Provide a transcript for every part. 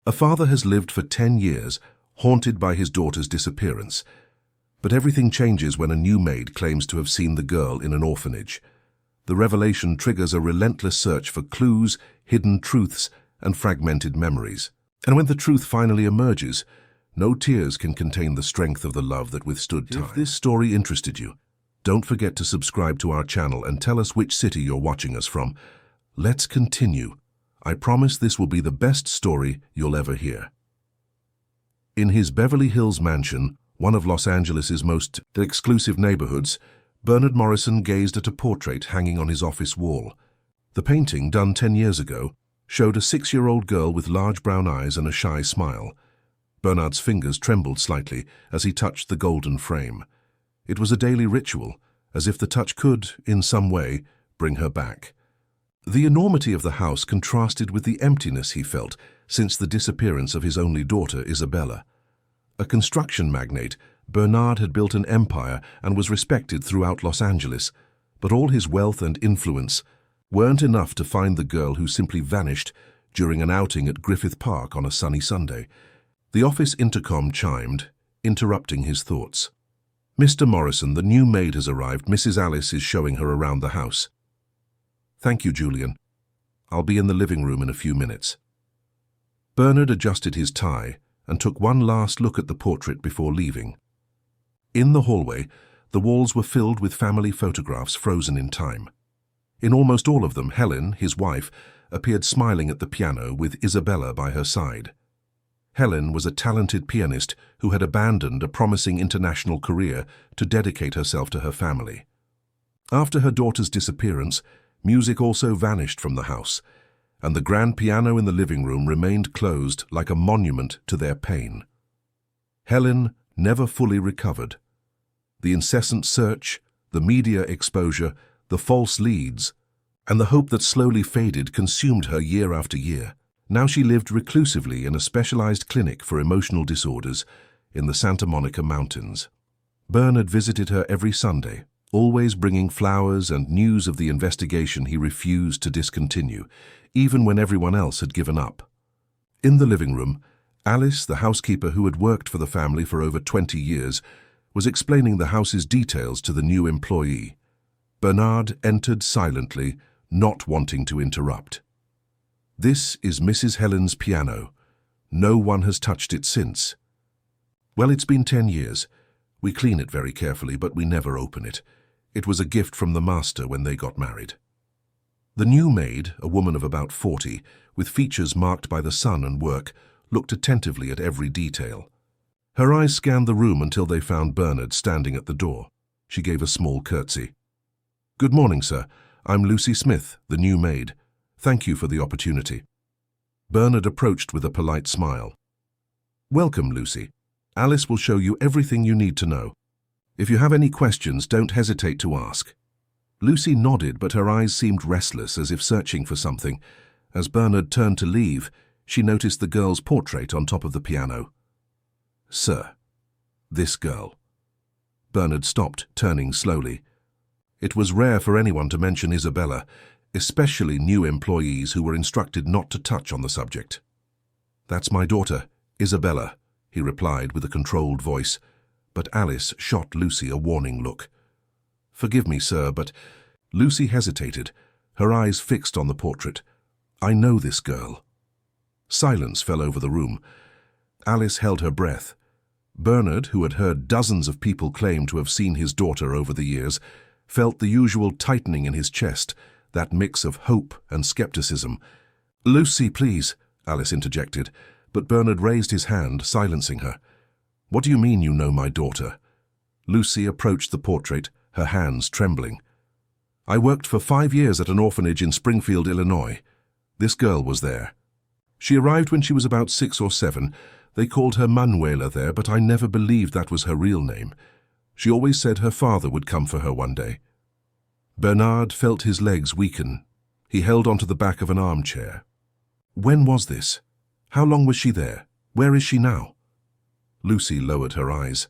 A father has lived for 10 years, haunted by his daughter's disappearance. But everything changes when a new maid claims to have seen the girl in an orphanage. The revelation triggers a relentless search for clues, hidden truths, and fragmented memories. And when the truth finally emerges, no tears can contain the strength of the love that withstood time. If this story interested you, don't forget to subscribe to our channel and tell us which city you're watching us from. Let's continue. I promise this will be the best story you'll ever hear. In his Beverly Hills mansion, one of Los Angeles' most exclusive neighborhoods, Bernard Morrison gazed at a portrait hanging on his office wall. The painting, done 10 years ago, showed a 6-year-old girl with large brown eyes and a shy smile. Bernard's fingers trembled slightly as he touched the golden frame. It was a daily ritual, as if the touch could, in some way, bring her back. The enormity of the house contrasted with the emptiness he felt since the disappearance of his only daughter, Isabella. A construction magnate, Bernard had built an empire and was respected throughout Los Angeles, but all his wealth and influence weren't enough to find the girl who simply vanished during an outing at Griffith Park on a sunny Sunday. The office intercom chimed, interrupting his thoughts. "Mr. Morrison, the new maid has arrived. Mrs. Alice is showing her around the house." "Thank you, Julian. I'll be in the living room in a few minutes." Bernard adjusted his tie and took one last look at the portrait before leaving. In the hallway, the walls were filled with family photographs frozen in time. In almost all of them, Helen, his wife, appeared smiling at the piano with Isabella by her side. Helen was a talented pianist who had abandoned a promising international career to dedicate herself to her family. After her daughter's disappearance, music also vanished from the house, and the grand piano in the living room remained closed like a monument to their pain. Helen never fully recovered. The incessant search, the media exposure, the false leads, and the hope that slowly faded consumed her year after year. Now she lived reclusively in a specialized clinic for emotional disorders in the Santa Monica Mountains. Bernard visited her every Sunday, always bringing flowers and news of the investigation he refused to discontinue, even when everyone else had given up. In the living room, Alice, the housekeeper who had worked for the family for over 20 years, was explaining the house's details to the new employee. Bernard entered silently, not wanting to interrupt. "This is Mrs. Helen's piano. No one has touched it since." "Well, it's been 10 years. We clean it very carefully, but we never open it. It was a gift from the master when they got married." The new maid, a woman of about 40, with features marked by the sun and work, looked attentively at every detail. Her eyes scanned the room until they found Bernard standing at the door. She gave a small curtsy. "Good morning, sir. I'm Lucy Smith, the new maid. Thank you for the opportunity." Bernard approached with a polite smile. "Welcome, Lucy. Alice will show you everything you need to know. If you have any questions, don't hesitate to ask." Lucy nodded, but her eyes seemed restless, as if searching for something. As Bernard turned to leave, she noticed the girl's portrait on top of the piano. "Sir, this girl." Bernard stopped, turning slowly. It was rare for anyone to mention Isabella, especially new employees who were instructed not to touch on the subject. "That's my daughter, Isabella," he replied with a controlled voice, but Alice shot Lucy a warning look. "Forgive me, sir, but—" Lucy hesitated, her eyes fixed on the portrait. "I know this girl." Silence fell over the room. Alice held her breath. Bernard, who had heard dozens of people claim to have seen his daughter over the years, felt the usual tightening in his chest, that mix of hope and skepticism. "Lucy, please," Alice interjected, but Bernard raised his hand, silencing her. "What do you mean you know my daughter?" Lucy approached the portrait, her hands trembling. "I worked for 5 years at an orphanage in Springfield, Illinois. This girl was there. She arrived when she was about 6 or 7. They called her Manuela there, but I never believed that was her real name. She always said her father would come for her one day." Bernard felt his legs weaken. He held onto the back of an armchair. "When was this? How long was she there? Where is she now?" Lucy lowered her eyes.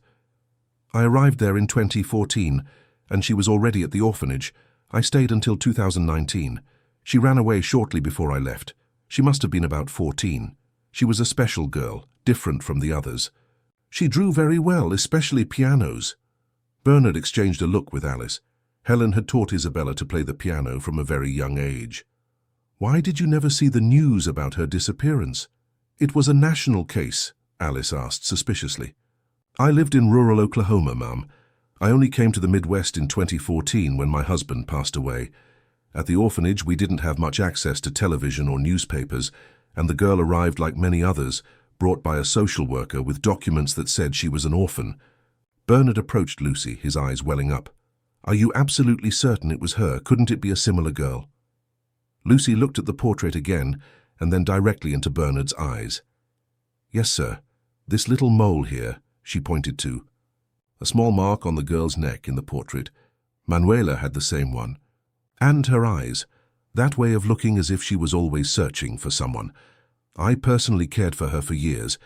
"I arrived there in 2014, and she was already at the orphanage. I stayed until 2019. She ran away shortly before I left. She must have been about 14. She was a special girl, different from the others. She drew very well, especially pianos. Bernard exchanged a look with Alice. Helen had taught Isabella to play the piano from a very young age. Why did you never see the news about her disappearance? It was a national case, Alice asked suspiciously. I lived in rural Oklahoma, Mum. I only came to the Midwest in 2014 when my husband passed away. At the orphanage, we didn't have much access to television or newspapers, and the girl arrived like many others, brought by a social worker with documents that said she was an orphan. Bernard approached Lucy, his eyes welling up. Are you absolutely certain it was her? Couldn't it be a similar girl? Lucy looked at the portrait again and then directly into Bernard's eyes. Yes, sir. This little mole here, she pointed to. A small mark on the girl's neck in the portrait. Manuela had the same one. And her eyes. That way of looking as if she was always searching for someone. I personally cared for her for years.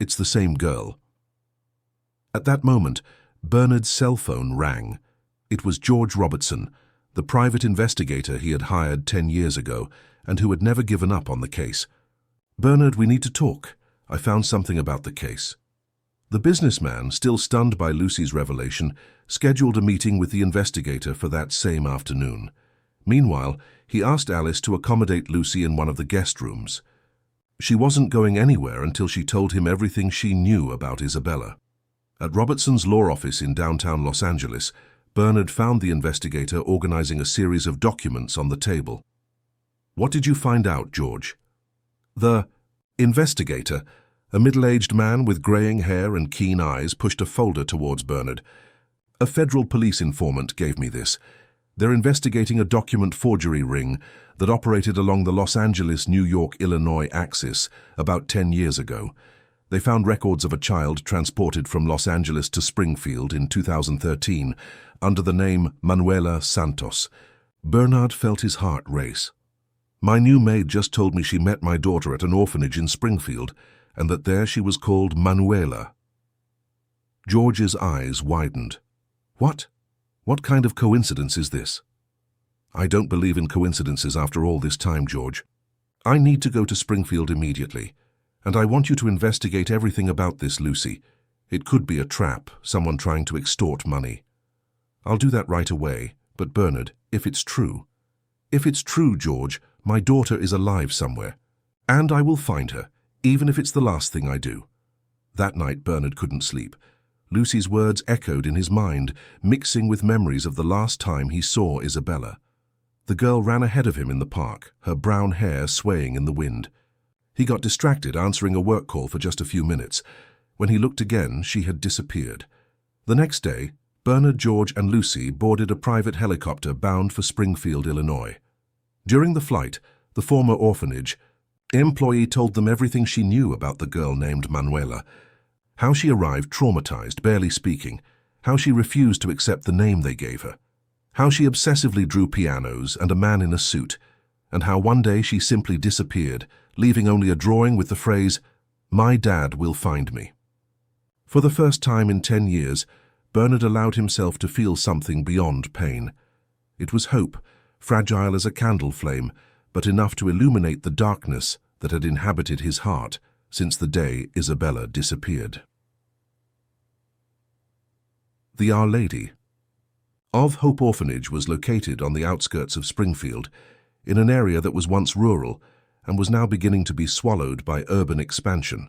It's the same girl. At that moment, Bernard's cell phone rang. It was George Robertson, the private investigator he had hired 10 years ago and who had never given up on the case. Bernard, we need to talk. I found something about the case. The businessman, still stunned by Lucy's revelation, scheduled a meeting with the investigator for that same afternoon. Meanwhile, he asked Alice to accommodate Lucy in one of the guest rooms. She wasn't going anywhere until she told him everything she knew about Isabella. At Robertson's law office in downtown Los Angeles, Bernard found the investigator organizing a series of documents on the table. What did you find out, George? The investigator, a middle-aged man with graying hair and keen eyes, pushed a folder towards Bernard. A federal police informant gave me this. They're investigating a document forgery ring that operated along the Los Angeles-New York-Illinois axis about 10 years ago. They found records of a child transported from Los Angeles to Springfield in 2013 under the name Manuela Santos. Bernard felt his heart race. My new maid just told me she met my daughter at an orphanage in Springfield and that there she was called Manuela. George's eyes widened. What? What kind of coincidence is this? I don't believe in coincidences after all this time, George. I need to go to Springfield immediately, and I want you to investigate everything about this, Lucy. It could be a trap, someone trying to extort money. I'll do that right away, but Bernard, if it's true, George, my daughter is alive somewhere, and I will find her, even if it's the last thing I do. That night, Bernard couldn't sleep. Lucy's words echoed in his mind, mixing with memories of the last time he saw Isabella. The girl ran ahead of him in the park, her brown hair swaying in the wind. He got distracted answering a work call for just a few minutes. When he looked again, she had disappeared. The next day, Bernard, George, and Lucy boarded a private helicopter bound for Springfield, Illinois. During the flight, the former orphanage employee told them everything she knew about the girl named Manuela. How she arrived traumatized, barely speaking. How she refused to accept the name they gave her. How she obsessively drew pianos and a man in a suit. And how one day she simply disappeared, leaving only a drawing with the phrase, "My dad will find me." For the first time in 10 years, Bernard allowed himself to feel something beyond pain. It was hope, fragile as a candle flame, but enough to illuminate the darkness that had inhabited his heart since the day Isabella disappeared. The Our Lady of Hope Orphanage was located on the outskirts of Springfield, in an area that was once rural and was now beginning to be swallowed by urban expansion.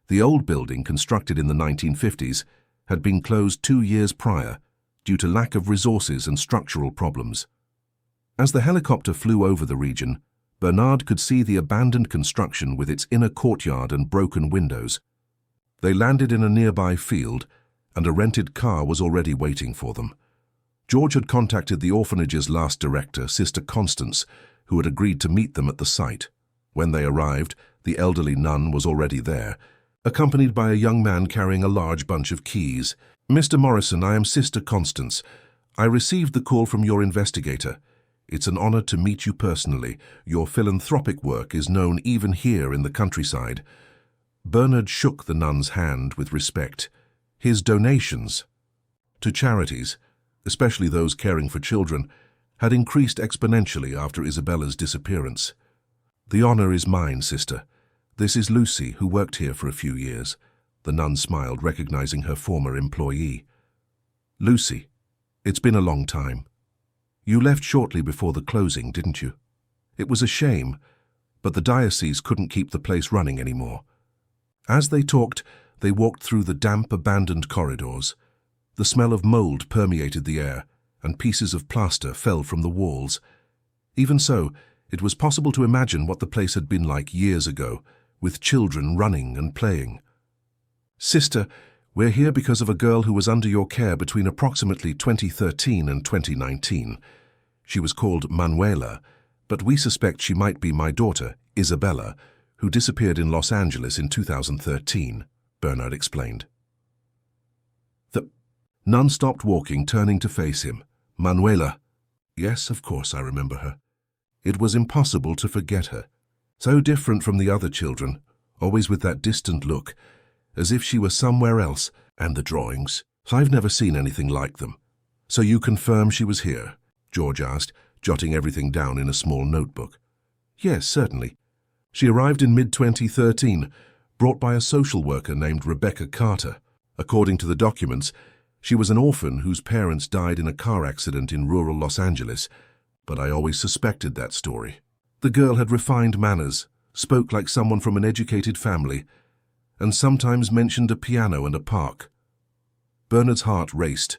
The old building, constructed in the 1950s, had been closed 2 years prior due to lack of resources and structural problems. As the helicopter flew over the region, Bernard could see the abandoned construction with its inner courtyard and broken windows. They landed in a nearby field, and a rented car was already waiting for them. George had contacted the orphanage's last director, Sister Constance, who had agreed to meet them at the site. When they arrived, the elderly nun was already there, accompanied by a young man carrying a large bunch of keys. "Mr. Morrison, I am Sister Constance. I received the call from your investigator. It's an honor to meet you personally. Your philanthropic work is known even here in the countryside." Bernard shook the nun's hand with respect. His donations to charities, especially those caring for children, had increased exponentially after Isabella's disappearance. "The honor is mine, sister. This is Lucy, who worked here for a few years. The nun smiled, recognizing her former employee. Lucy, it's been a long time. You left shortly before the closing, didn't you? It was a shame, but the diocese couldn't keep the place running anymore. As they talked, they walked through the damp, abandoned corridors. The smell of mold permeated the air, and pieces of plaster fell from the walls. Even so, it was possible to imagine what the place had been like years ago, with children running and playing. Sister, we're here because of a girl who was under your care between approximately 2013 and 2019. She was called Manuela, but we suspect she might be my daughter, Isabella, who disappeared in Los Angeles in 2013, Bernard explained. The nun stopped walking, turning to face him. Manuela. Yes, of course I remember her. It was impossible to forget her. So different from the other children, always with that distant look, as if she were somewhere else. And the drawings. I've never seen anything like them. So you confirm she was here? George asked, jotting everything down in a small notebook. Yes, certainly. She arrived in mid-2013, brought by a social worker named Rebecca Carter. According to the documents, she was an orphan whose parents died in a car accident in rural Los Angeles, but I always suspected that story. The girl had refined manners, spoke like someone from an educated family, and sometimes mentioned a piano and a park. Bernard's heart raced.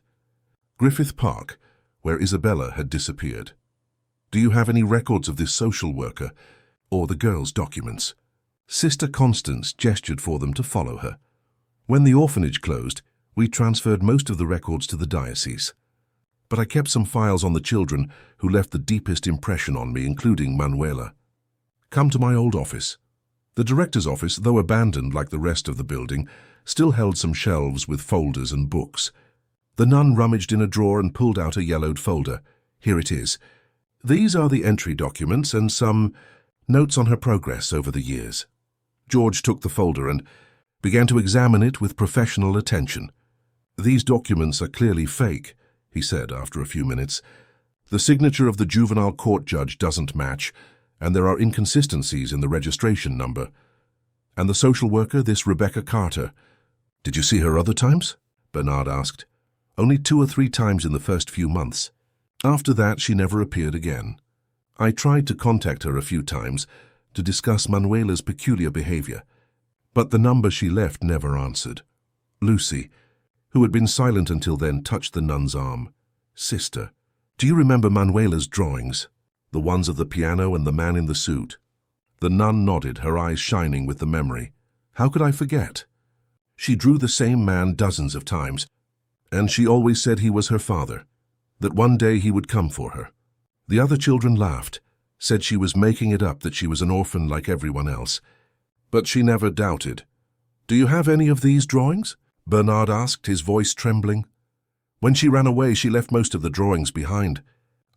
Griffith Park, where Isabella had disappeared. Do you have any records of this social worker, or the girl's documents? Sister Constance gestured for them to follow her. When the orphanage closed, we transferred most of the records to the diocese. But I kept some files on the children who left the deepest impression on me, including Manuela. Come to my old office. The director's office, though abandoned like the rest of the building, still held some shelves with folders and books. The nun rummaged in a drawer and pulled out a yellowed folder. Here it is. These are the entry documents and some notes on her progress over the years. George took the folder and began to examine it with professional attention. These documents are clearly fake, he said after a few minutes. The signature of the juvenile court judge doesn't match, and there are inconsistencies in the registration number. And the social worker, this Rebecca Carter. Did you see her other times? Bernard asked. Only 2 or 3 times in the first few months. After that, she never appeared again. I tried to contact her a few times to discuss Manuela's peculiar behavior, but the number she left never answered. Lucy, who had been silent until then, touched the nun's arm. Sister, do you remember Manuela's drawings? The ones of the piano and the man in the suit? The nun nodded, her eyes shining with the memory. How could I forget? She drew the same man dozens of times, and she always said he was her father, that one day he would come for her. The other children laughed, said she was making it up, that she was an orphan like everyone else. But she never doubted. Do you have any of these drawings? Bernard asked, his voice trembling. When she ran away, she left most of the drawings behind.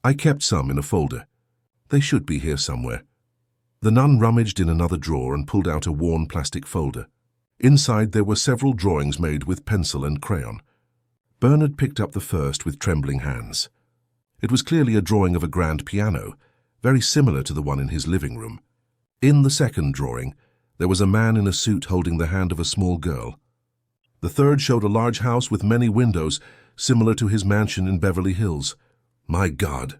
I kept some in a folder. They should be here somewhere. The nun rummaged in another drawer and pulled out a worn plastic folder. Inside there were several drawings made with pencil and crayon. Bernard picked up the first with trembling hands. It was clearly a drawing of a grand piano, very similar to the one in his living room. In the second drawing, there was a man in a suit holding the hand of a small girl. The third showed a large house with many windows, similar to his mansion in Beverly Hills. My God!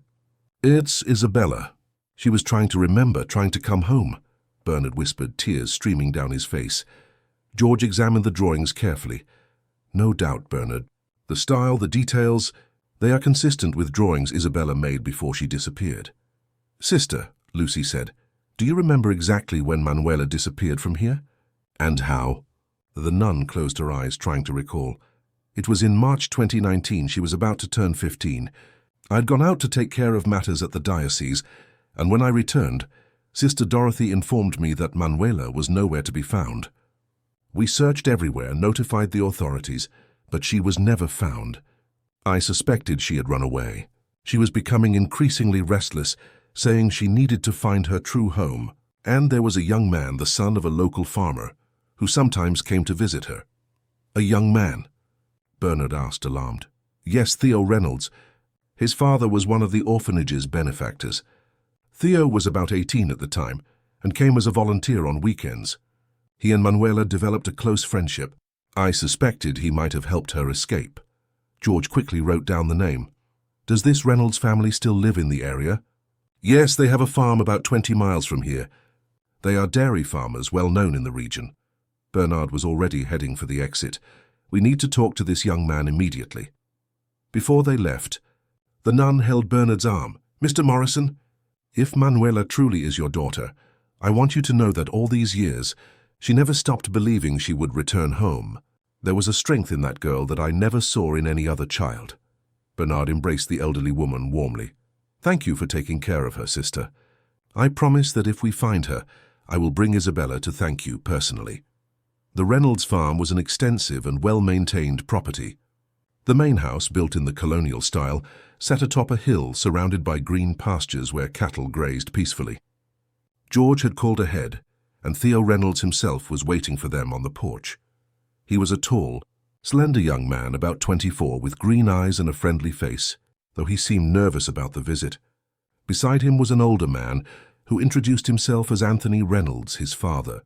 It's Isabella. She was trying to remember, trying to come home, Bernard whispered, tears streaming down his face. George examined the drawings carefully. No doubt, Bernard. The style, the details, they are consistent with drawings Isabella made before she disappeared. Sister, Lucy said, do you remember exactly when Manuela disappeared from here? And how? The nun closed her eyes, trying to recall. It was in March 2019. She was about to turn 15. I had gone out to take care of matters at the diocese, and when I returned, Sister Dorothy informed me that Manuela was nowhere to be found. We searched everywhere, notified the authorities, but she was never found. I suspected she had run away. She was becoming increasingly restless, saying she needed to find her true home. And there was a young man, the son of a local farmer, who sometimes came to visit her. A young man? Bernard asked, alarmed. Yes, Theo Reynolds. His father was one of the orphanage's benefactors. Theo was about 18 at the time and came as a volunteer on weekends. He and Manuela developed a close friendship. I suspected he might have helped her escape. George quickly wrote down the name. Does this Reynolds family still live in the area? Yes, they have a farm about 20 miles from here. They are dairy farmers well known in the region. Bernard was already heading for the exit. We need to talk to this young man immediately. Before they left, the nun held Bernard's arm. Mr. Morrison, if Manuela truly is your daughter, I want you to know that all these years, she never stopped believing she would return home. There was a strength in that girl that I never saw in any other child. Bernard embraced the elderly woman warmly. Thank you for taking care of her, sister. I promise that if we find her, I will bring Isabella to thank you personally. The Reynolds farm was an extensive and well-maintained property. The main house, built in the colonial style, sat atop a hill surrounded by green pastures where cattle grazed peacefully. George had called ahead, and Theo Reynolds himself was waiting for them on the porch. He was a tall, slender young man about 24 with green eyes and a friendly face, though he seemed nervous about the visit. Beside him was an older man who introduced himself as Anthony Reynolds, his father.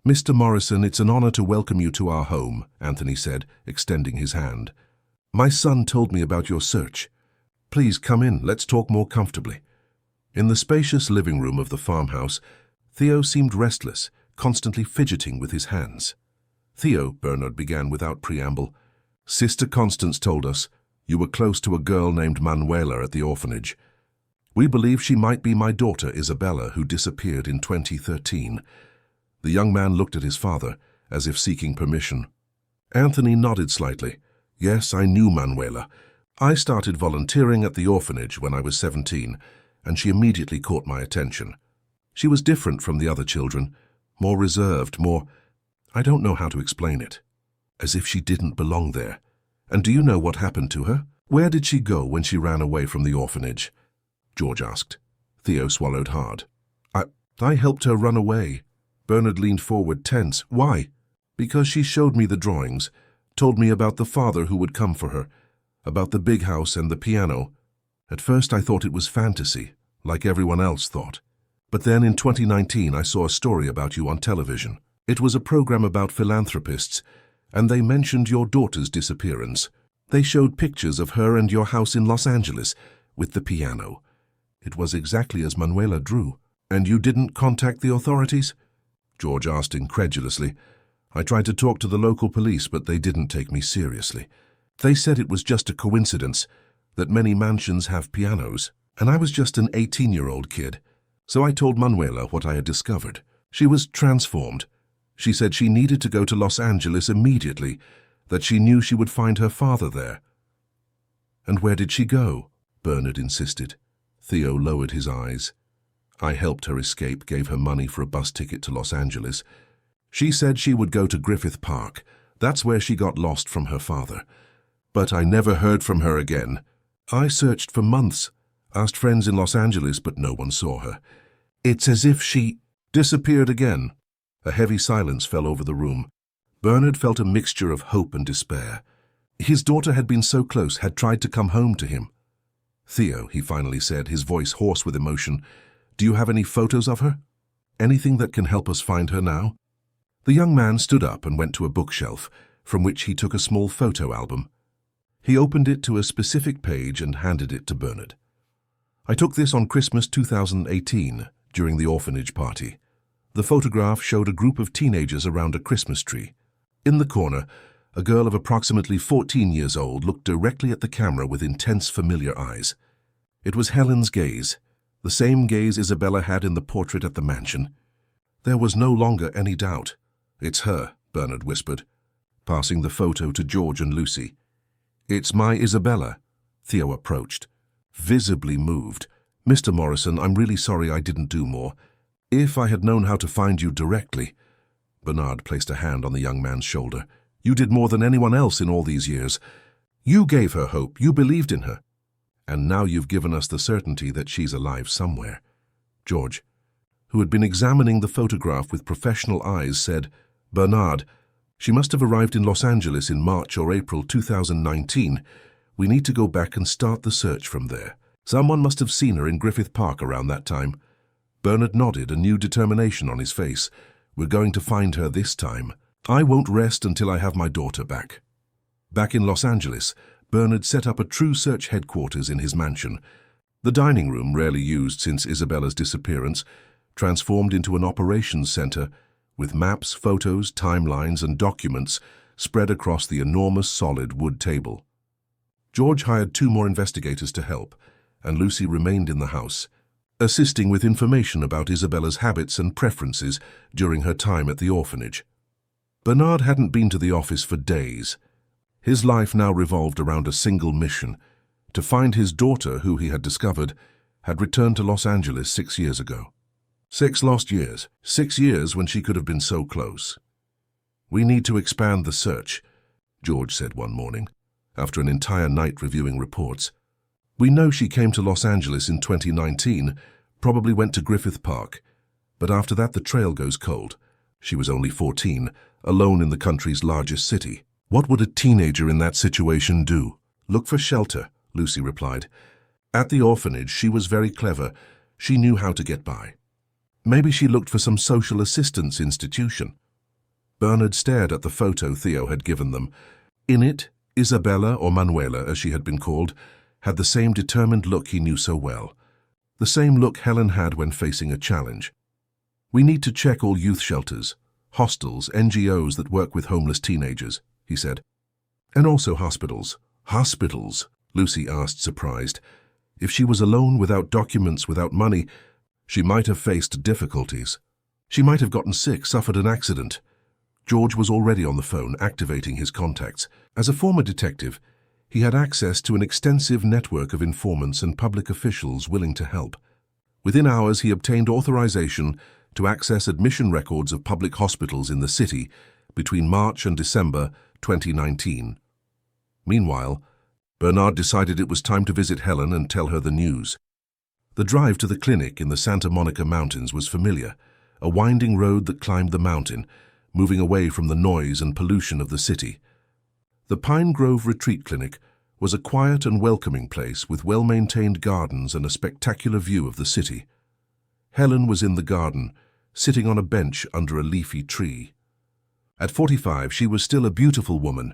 Mr. Morrison, it's an honor to welcome you to our home, Anthony said, extending his hand. My son told me about your search. Please come in, let's talk more comfortably. In the spacious living room of the farmhouse, Theo seemed restless, constantly fidgeting with his hands. Theo, Bernard began without preamble, Sister Constance told us you were close to a girl named Manuela at the orphanage. We believe she might be my daughter Isabella, who disappeared in 2013. The young man looked at his father, as if seeking permission. Anthony nodded slightly. Yes, I knew Manuela. I started volunteering at the orphanage when I was 17, and she immediately caught my attention. She was different from the other children, more reserved, more... I don't know how to explain it. As if she didn't belong there. And do you know what happened to her? Where did she go when she ran away from the orphanage? George asked. Theo swallowed hard. I helped her run away. Bernard leaned forward, tense. Why? Because she showed me the drawings, told me about the father who would come for her, about the big house and the piano. At first I thought it was fantasy, like everyone else thought. But then in 2019 I saw a story about you on television. It was a program about philanthropists, and they mentioned your daughter's disappearance. They showed pictures of her and your house in Los Angeles, with the piano. It was exactly as Manuela drew. And you didn't contact the authorities? George asked incredulously. I tried to talk to the local police, but they didn't take me seriously. They said it was just a coincidence, that many mansions have pianos, and I was just an 18-year-old kid. So I told Manuela what I had discovered. She was transformed. She said she needed to go to Los Angeles immediately, that she knew she would find her father there. And where did she go? Bernard insisted. Theo lowered his eyes. I helped her escape, gave her money for a bus ticket to Los Angeles. She said she would go to Griffith Park. That's where she got lost from her father. But I never heard from her again. I searched for months, asked friends in Los Angeles, but no one saw her. It's as if she disappeared again. A heavy silence fell over the room. Bernard felt a mixture of hope and despair. His daughter had been so close, had tried to come home to him. Theo, he finally said, his voice hoarse with emotion, do you have any photos of her? Anything that can help us find her now? The young man stood up and went to a bookshelf, from which he took a small photo album. He opened it to a specific page and handed it to Bernard. I took this on Christmas 2018, during the orphanage party. The photograph showed a group of teenagers around a Christmas tree. In the corner, a girl of approximately 14 years old looked directly at the camera with intense, familiar eyes. It was Helen's gaze, the same gaze Isabella had in the portrait at the mansion. There was no longer any doubt. It's her, Bernard whispered, passing the photo to George and Lucy. It's my Isabella. Theo approached, visibly moved. Mr. Morrison, I'm really sorry I didn't do more. If I had known how to find you directly... Bernard placed a hand on the young man's shoulder. You did more than anyone else in all these years. You gave her hope. You believed in her. And now you've given us the certainty that she's alive somewhere. George, who had been examining the photograph with professional eyes, said, Bernard, she must have arrived in Los Angeles in March or April 2019. We need to go back and start the search from there. Someone must have seen her in Griffith Park around that time. Bernard nodded, a new determination on his face. We're going to find her this time. I won't rest until I have my daughter back." Back in Los Angeles, Bernard set up a true search headquarters in his mansion. The dining room, rarely used since Isabella's disappearance, transformed into an operations center with maps, photos, timelines, and documents spread across the enormous solid wood table. George hired 2 more investigators to help, and Lucy remained in the house, assisting with information about Isabella's habits and preferences during her time at the orphanage. Bernard hadn't been to the office for days. His life now revolved around a single mission: to find his daughter, who he had discovered had returned to Los Angeles 6 years ago. 6 lost years. 6 years when she could have been so close. "We need to expand the search," George said one morning, after an entire night reviewing reports. "We know she came to Los Angeles in 2019, probably went to Griffith Park. But after that the trail goes cold. She was only 14, alone in the country's largest city. What would a teenager in that situation do?" "Look for shelter," Lucy replied. "At the orphanage, she was very clever. She knew how to get by. Maybe she looked for some social assistance institution." Bernard stared at the photo Theo had given them. In it, Isabella, or Manuela as she had been called, had the same determined look he knew so well. The same look Helen had when facing a challenge. "We need to check all youth shelters, hostels, NGOs that work with homeless teenagers," he said. "And also hospitals." "Hospitals?" Lucy asked, surprised. If she was alone, without documents, without money, she might have faced difficulties. She might have gotten sick, suffered an accident. George was already on the phone, activating his contacts. As a former detective, he had access to an extensive network of informants and public officials willing to help. Within hours, he obtained authorization to access admission records of public hospitals in the city between March and December 2019. Meanwhile, Bernard decided it was time to visit Helen and tell her the news. The drive to the clinic in the Santa Monica Mountains was familiar, a winding road that climbed the mountain, moving away from the noise and pollution of the city. The Pine Grove Retreat Clinic was a quiet and welcoming place with well-maintained gardens and a spectacular view of the city. Helen was in the garden, sitting on a bench under a leafy tree. At 45, she was still a beautiful woman,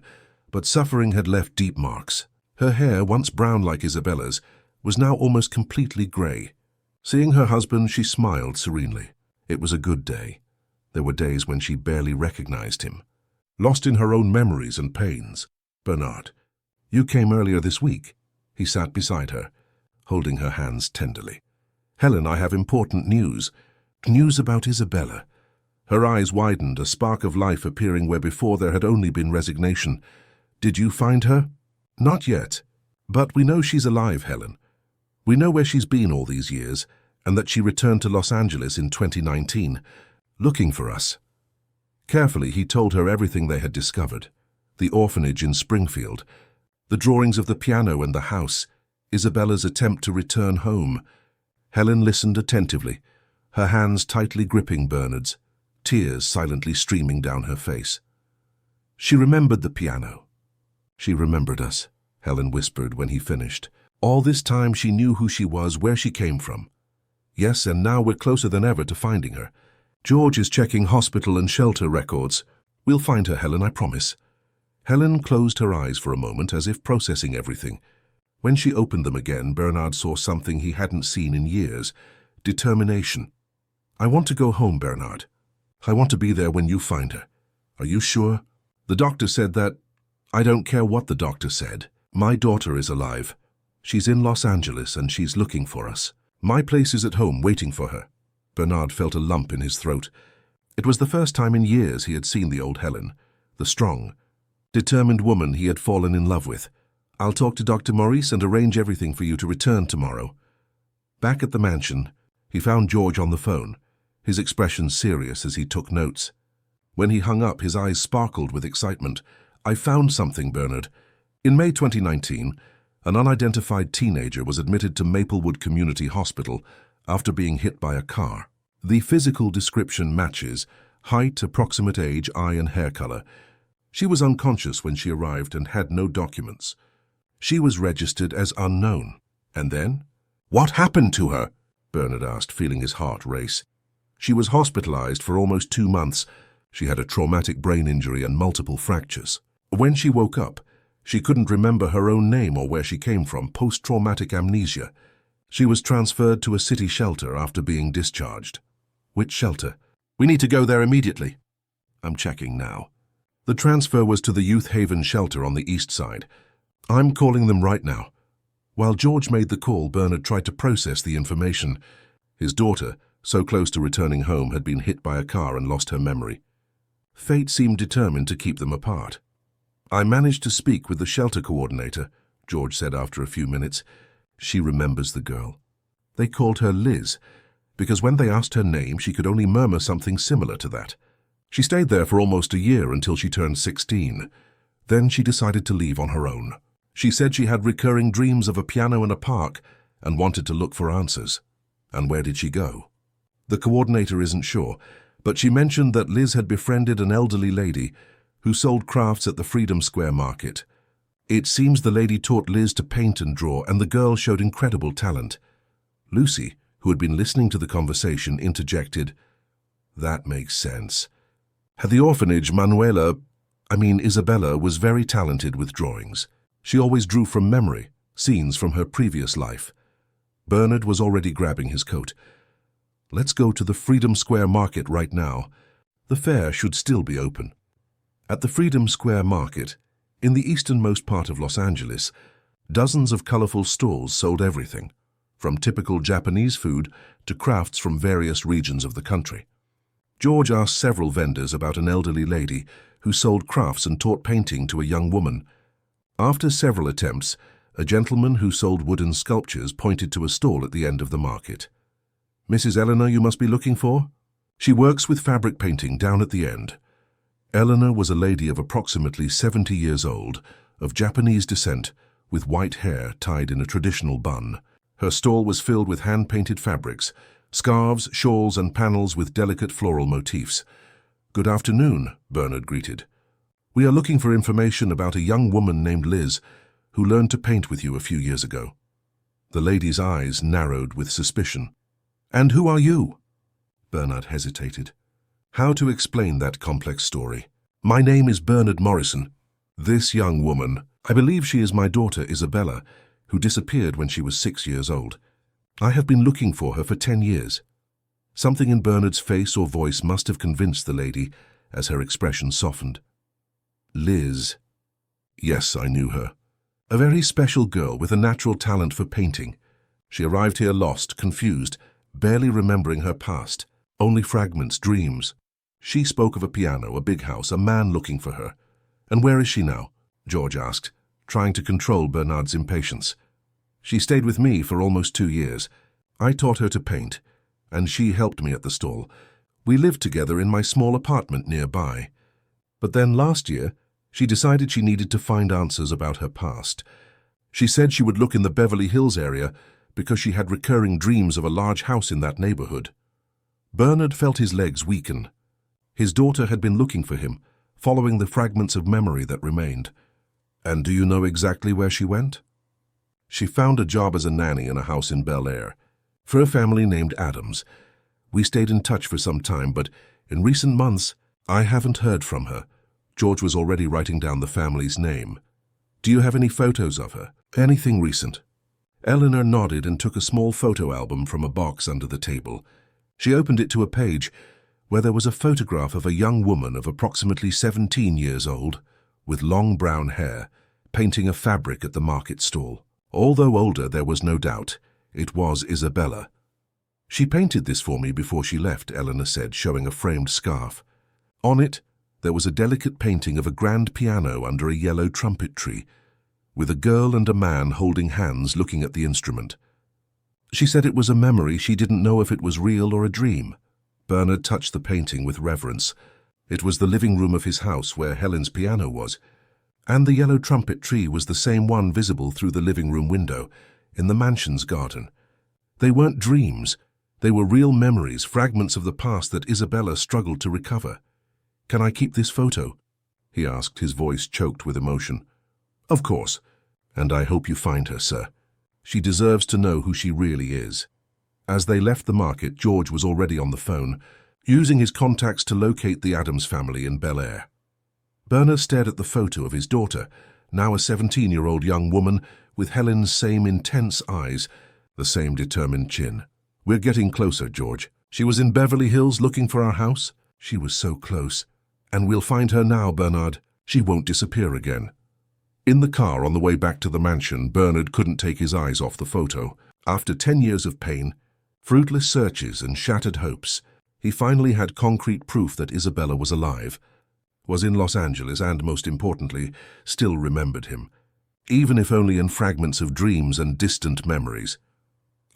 but suffering had left deep marks. Her hair, once brown like Isabella's, was now almost completely grey. Seeing her husband, she smiled serenely. It was a good day. There were days when she barely recognized him. Lost in her own memories and pains. "Bernard, you came earlier this week." He sat beside her, holding her hands tenderly. "Helen, I have important news. News about Isabella." Her eyes widened, a spark of life appearing where before there had only been resignation. "Did you find her?" "Not yet. But we know she's alive, Helen. We know where she's been all these years, and that she returned to Los Angeles in 2019, looking for us." Carefully, he told her everything they had discovered. The orphanage in Springfield, the drawings of the piano and the house, Isabella's attempt to return home. Helen listened attentively, her hands tightly gripping Bernard's, tears silently streaming down her face. She remembered the piano. "She remembered us," Helen whispered when he finished. "All this time she knew who she was, where she came from. Yes, and now we're closer than ever to finding her. George is checking hospital and shelter records. We'll find her, Helen, I promise." Helen closed her eyes for a moment as if processing everything. When she opened them again, Bernard saw something he hadn't seen in years: determination. "I want to go home, Bernard. I want to be there when you find her. Are you sure? The doctor said that—" "I don't care what the doctor said. My daughter is alive. She's in Los Angeles and she's looking for us. My place is at home waiting for her." Bernard felt a lump in his throat. It was the first time in years he had seen the old Helen, the strong, determined woman he had fallen in love with. "I'll talk to Dr. Maurice and arrange everything for you to return tomorrow." Back at the mansion, he found George on the phone, his expression serious as he took notes. When he hung up, his eyes sparkled with excitement. "I found something, Bernard. In May 2019, an unidentified teenager was admitted to Maplewood Community Hospital after being hit by a car. The physical description matches: height, approximate age, eye and hair color. She was unconscious when she arrived and had no documents. She was registered as unknown. And then?" "What happened to her?" Bernard asked, feeling his heart race. She was hospitalized for almost 2 months. She had a traumatic brain injury and multiple fractures. When she woke up, she couldn't remember her own name or where she came from, post-traumatic amnesia. She was transferred to a city shelter after being discharged. Which shelter? We need to go there immediately. I'm checking now. The transfer was to the Youth Haven shelter on the east side. I'm calling them right now. While George made the call, Bernard tried to process the information. His daughter, so close to returning home, had been hit by a car and lost her memory. Fate seemed determined to keep them apart. I managed to speak with the shelter coordinator, George said after a few minutes. She remembers the girl. They called her Liz, because when they asked her name, she could only murmur something similar to that. She stayed there for almost a year until she turned 16. Then she decided to leave on her own. She said she had recurring dreams of a piano in a park and wanted to look for answers. And where did she go? The coordinator isn't sure, but she mentioned that Liz had befriended an elderly lady who sold crafts at the Freedom Square market. It seems the lady taught Liz to paint and draw, and the girl showed incredible talent. Lucy, who had been listening to the conversation, interjected, "That makes sense. At the orphanage, Isabella was very talented with drawings. She always drew from memory, scenes from her previous life." Bernard was already grabbing his coat. "Let's go to the Freedom Square market right now. The fair should still be open." At the Freedom Square market, in the easternmost part of Los Angeles, dozens of colorful stalls sold everything, from typical Japanese food to crafts from various regions of the country. George asked several vendors about an elderly lady who sold crafts and taught painting to a young woman. After several attempts, a gentleman who sold wooden sculptures pointed to a stall at the end of the market. "Mrs. Eleanor you must be looking for? She works with fabric painting down at the end." Eleanor was a lady of approximately 70 years old, of Japanese descent, with white hair tied in a traditional bun. Her stall was filled with hand-painted fabrics, scarves, shawls, and panels with delicate floral motifs. "Good afternoon," Bernard greeted. "We are looking for information about a young woman named Liz who learned to paint with you a few years ago." The lady's eyes narrowed with suspicion. "And who are you?" Bernard hesitated. How to explain that complex story? "My name is Bernard Morrison. This young woman, I believe she is my daughter Isabella, who disappeared when she was 6 years old. I have been looking for her for 10 years. Something in Bernard's face or voice must have convinced the lady as her expression softened. "Liz. Yes, I knew her. A very special girl with a natural talent for painting. She arrived here lost, confused, barely remembering her past, only fragments, dreams. She spoke of a piano, a big house, a man looking for her. And where is she now?" George asked, trying to control Bernard's impatience. "She stayed with me for almost 2 years. I taught her to paint, and she helped me at the stall. We lived together in my small apartment nearby. But then last year, she decided she needed to find answers about her past. She said she would look in the Beverly Hills area because she had recurring dreams of a large house in that neighborhood." Bernard felt his legs weaken. His daughter had been looking for him, following the fragments of memory that remained. "And do you know exactly where she went?" "She found a job as a nanny in a house in Bel Air, for a family named Adams. We stayed in touch for some time, but in recent months, I haven't heard from her." George was already writing down the family's name. "Do you have any photos of her? Anything recent?" Eleanor nodded and took a small photo album from a box under the table. She opened it to a page where there was a photograph of a young woman of approximately 17 years old, with long brown hair, painting a fabric at the market stall. Although older, there was no doubt. It was Isabella. "She painted this for me before she left," Eleanor said, showing a framed scarf. On it, there was a delicate painting of a grand piano under a yellow trumpet tree, with a girl and a man holding hands looking at the instrument. She said it was a memory. She didn't know if it was real or a dream. Bernard touched the painting with reverence. It was the living room of his house where Helen's piano was, and the yellow trumpet tree was the same one visible through the living room window in the mansion's garden. They weren't dreams. They were real memories, fragments of the past that Isabella struggled to recover. "Can I keep this photo?" he asked, his voice choked with emotion. "Of course, and I hope you find her, sir. She deserves to know who she really is." As they left the market, George was already on the phone, using his contacts to locate the Adams family in Bel Air. Bernard stared at the photo of his daughter, now a 17-year-old young woman with Helen's same intense eyes, the same determined chin. "We're getting closer, George. She was in Beverly Hills looking for our house. She was so close. And we'll find her now, Bernard. She won't disappear again." In the car on the way back to the mansion, Bernard couldn't take his eyes off the photo. After 10 years of pain, fruitless searches and shattered hopes, he finally had concrete proof that Isabella was alive, was in Los Angeles, and, most importantly, still remembered him, even if only in fragments of dreams and distant memories.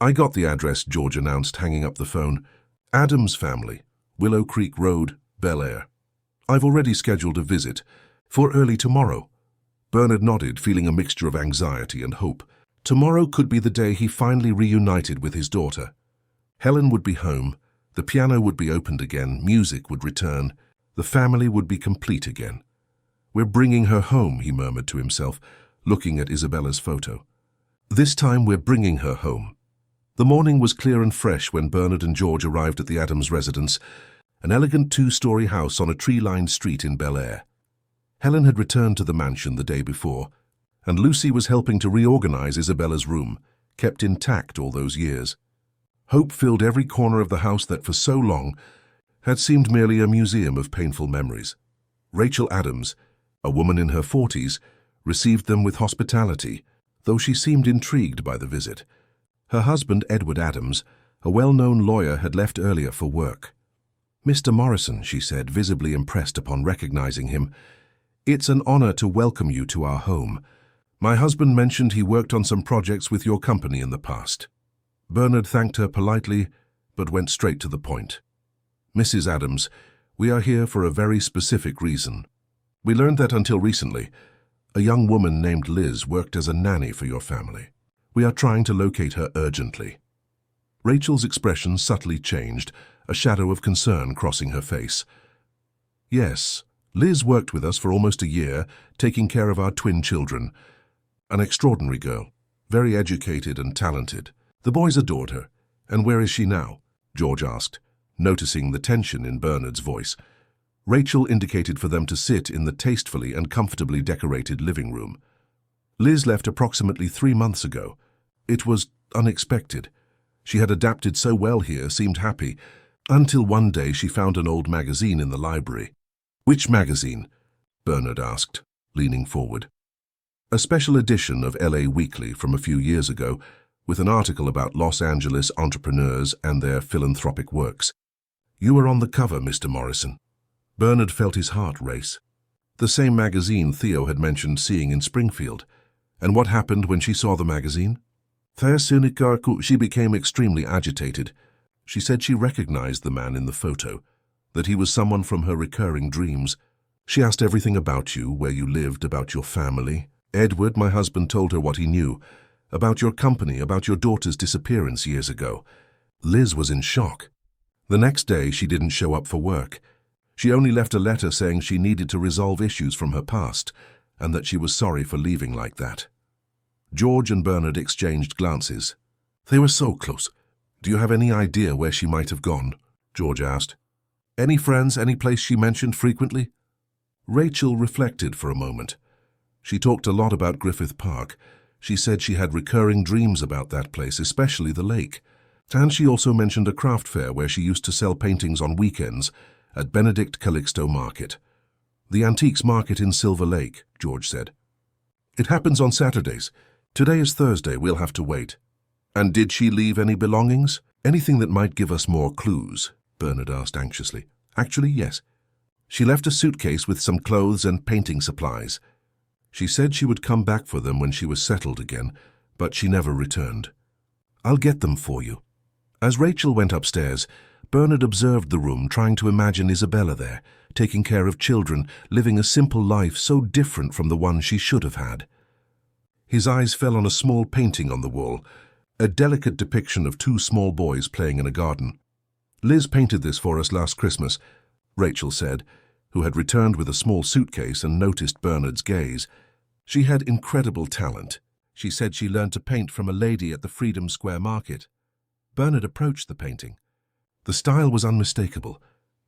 "I got the address," George announced, hanging up the phone. "Adams family, Willow Creek Road, Bel Air. I've already scheduled a visit for early tomorrow." Bernard nodded, feeling a mixture of anxiety and hope. Tomorrow could be the day he finally reunited with his daughter. Helen would be home, the piano would be opened again, music would return, the family would be complete again. "We're bringing her home," he murmured to himself, looking at Isabella's photo. "This time we're bringing her home." The morning was clear and fresh when Bernard and George arrived at the Adams residence, an elegant two-story house on a tree-lined street in Bel Air. Helen had returned to the mansion the day before, and Lucy was helping to reorganize Isabella's room, kept intact all those years. Hope filled every corner of the house that for so long had seemed merely a museum of painful memories. Rachel Adams, a woman in her 40s, received them with hospitality, though she seemed intrigued by the visit. Her husband, Edward Adams, a well-known lawyer, had left earlier for work. "Mr. Morrison," she said, visibly impressed upon recognizing him, "it's an honor to welcome you to our home. My husband mentioned he worked on some projects with your company in the past." Bernard thanked her politely, but went straight to the point. "Mrs. Adams, we are here for a very specific reason. We learned that until recently, a young woman named Liz worked as a nanny for your family. We are trying to locate her urgently." Rachel's expression subtly changed, a shadow of concern crossing her face. "Yes, Liz worked with us for almost a year, taking care of our twin children. An extraordinary girl, very educated and talented. The boys adored her. And where is she now?" George asked, noticing the tension in Bernard's voice. Rachel indicated for them to sit in the tastefully and comfortably decorated living room. "Liz left approximately 3 months ago. It was unexpected. She had adapted so well here, seemed happy, until one day she found an old magazine in the library." "Which magazine?" Bernard asked, leaning forward. "A special edition of LA Weekly from a few years ago, with an article about Los Angeles entrepreneurs and their philanthropic works. You were on the cover, Mr. Morrison." Bernard felt his heart race. The same magazine Theo had mentioned seeing in Springfield. And what happened when she saw the magazine? She became extremely agitated. She said she recognized the man in the photo, that he was someone from her recurring dreams. She asked everything about you, where you lived, about your family. Edward, my husband, told her what he knew, about your company, about your daughter's disappearance years ago. Liz was in shock. The next day, she didn't show up for work. She only left a letter saying she needed to resolve issues from her past, and that she was sorry for leaving like that. George and Bernard exchanged glances. "They were so close. Do you have any idea where she might have gone?" George asked. "Any friends, any place she mentioned frequently?" Rachel reflected for a moment. She talked a lot about Griffith Park. She said she had recurring dreams about that place, especially the lake. And she also mentioned a craft fair where she used to sell paintings on weekends at Benedict Calixto Market. "The Antiques Market in Silver Lake," George said. "It happens on Saturdays. Today is Thursday, we'll have to wait." "And did she leave any belongings? Anything that might give us more clues?" Bernard asked anxiously. "Actually, yes. She left a suitcase with some clothes and painting supplies. She said she would come back for them when she was settled again, but she never returned. I'll get them for you." As Rachel went upstairs, Bernard observed the room, trying to imagine Isabella there, taking care of children, living a simple life so different from the one she should have had. His eyes fell on a small painting on the wall, a delicate depiction of 2 small boys playing in a garden. "Liz painted this for us last Christmas," Rachel said, who had returned with a small suitcase and noticed Bernard's gaze. "She had incredible talent. She said she learned to paint from a lady at the Freedom Square Market." Bernard approached the painting. The style was unmistakable,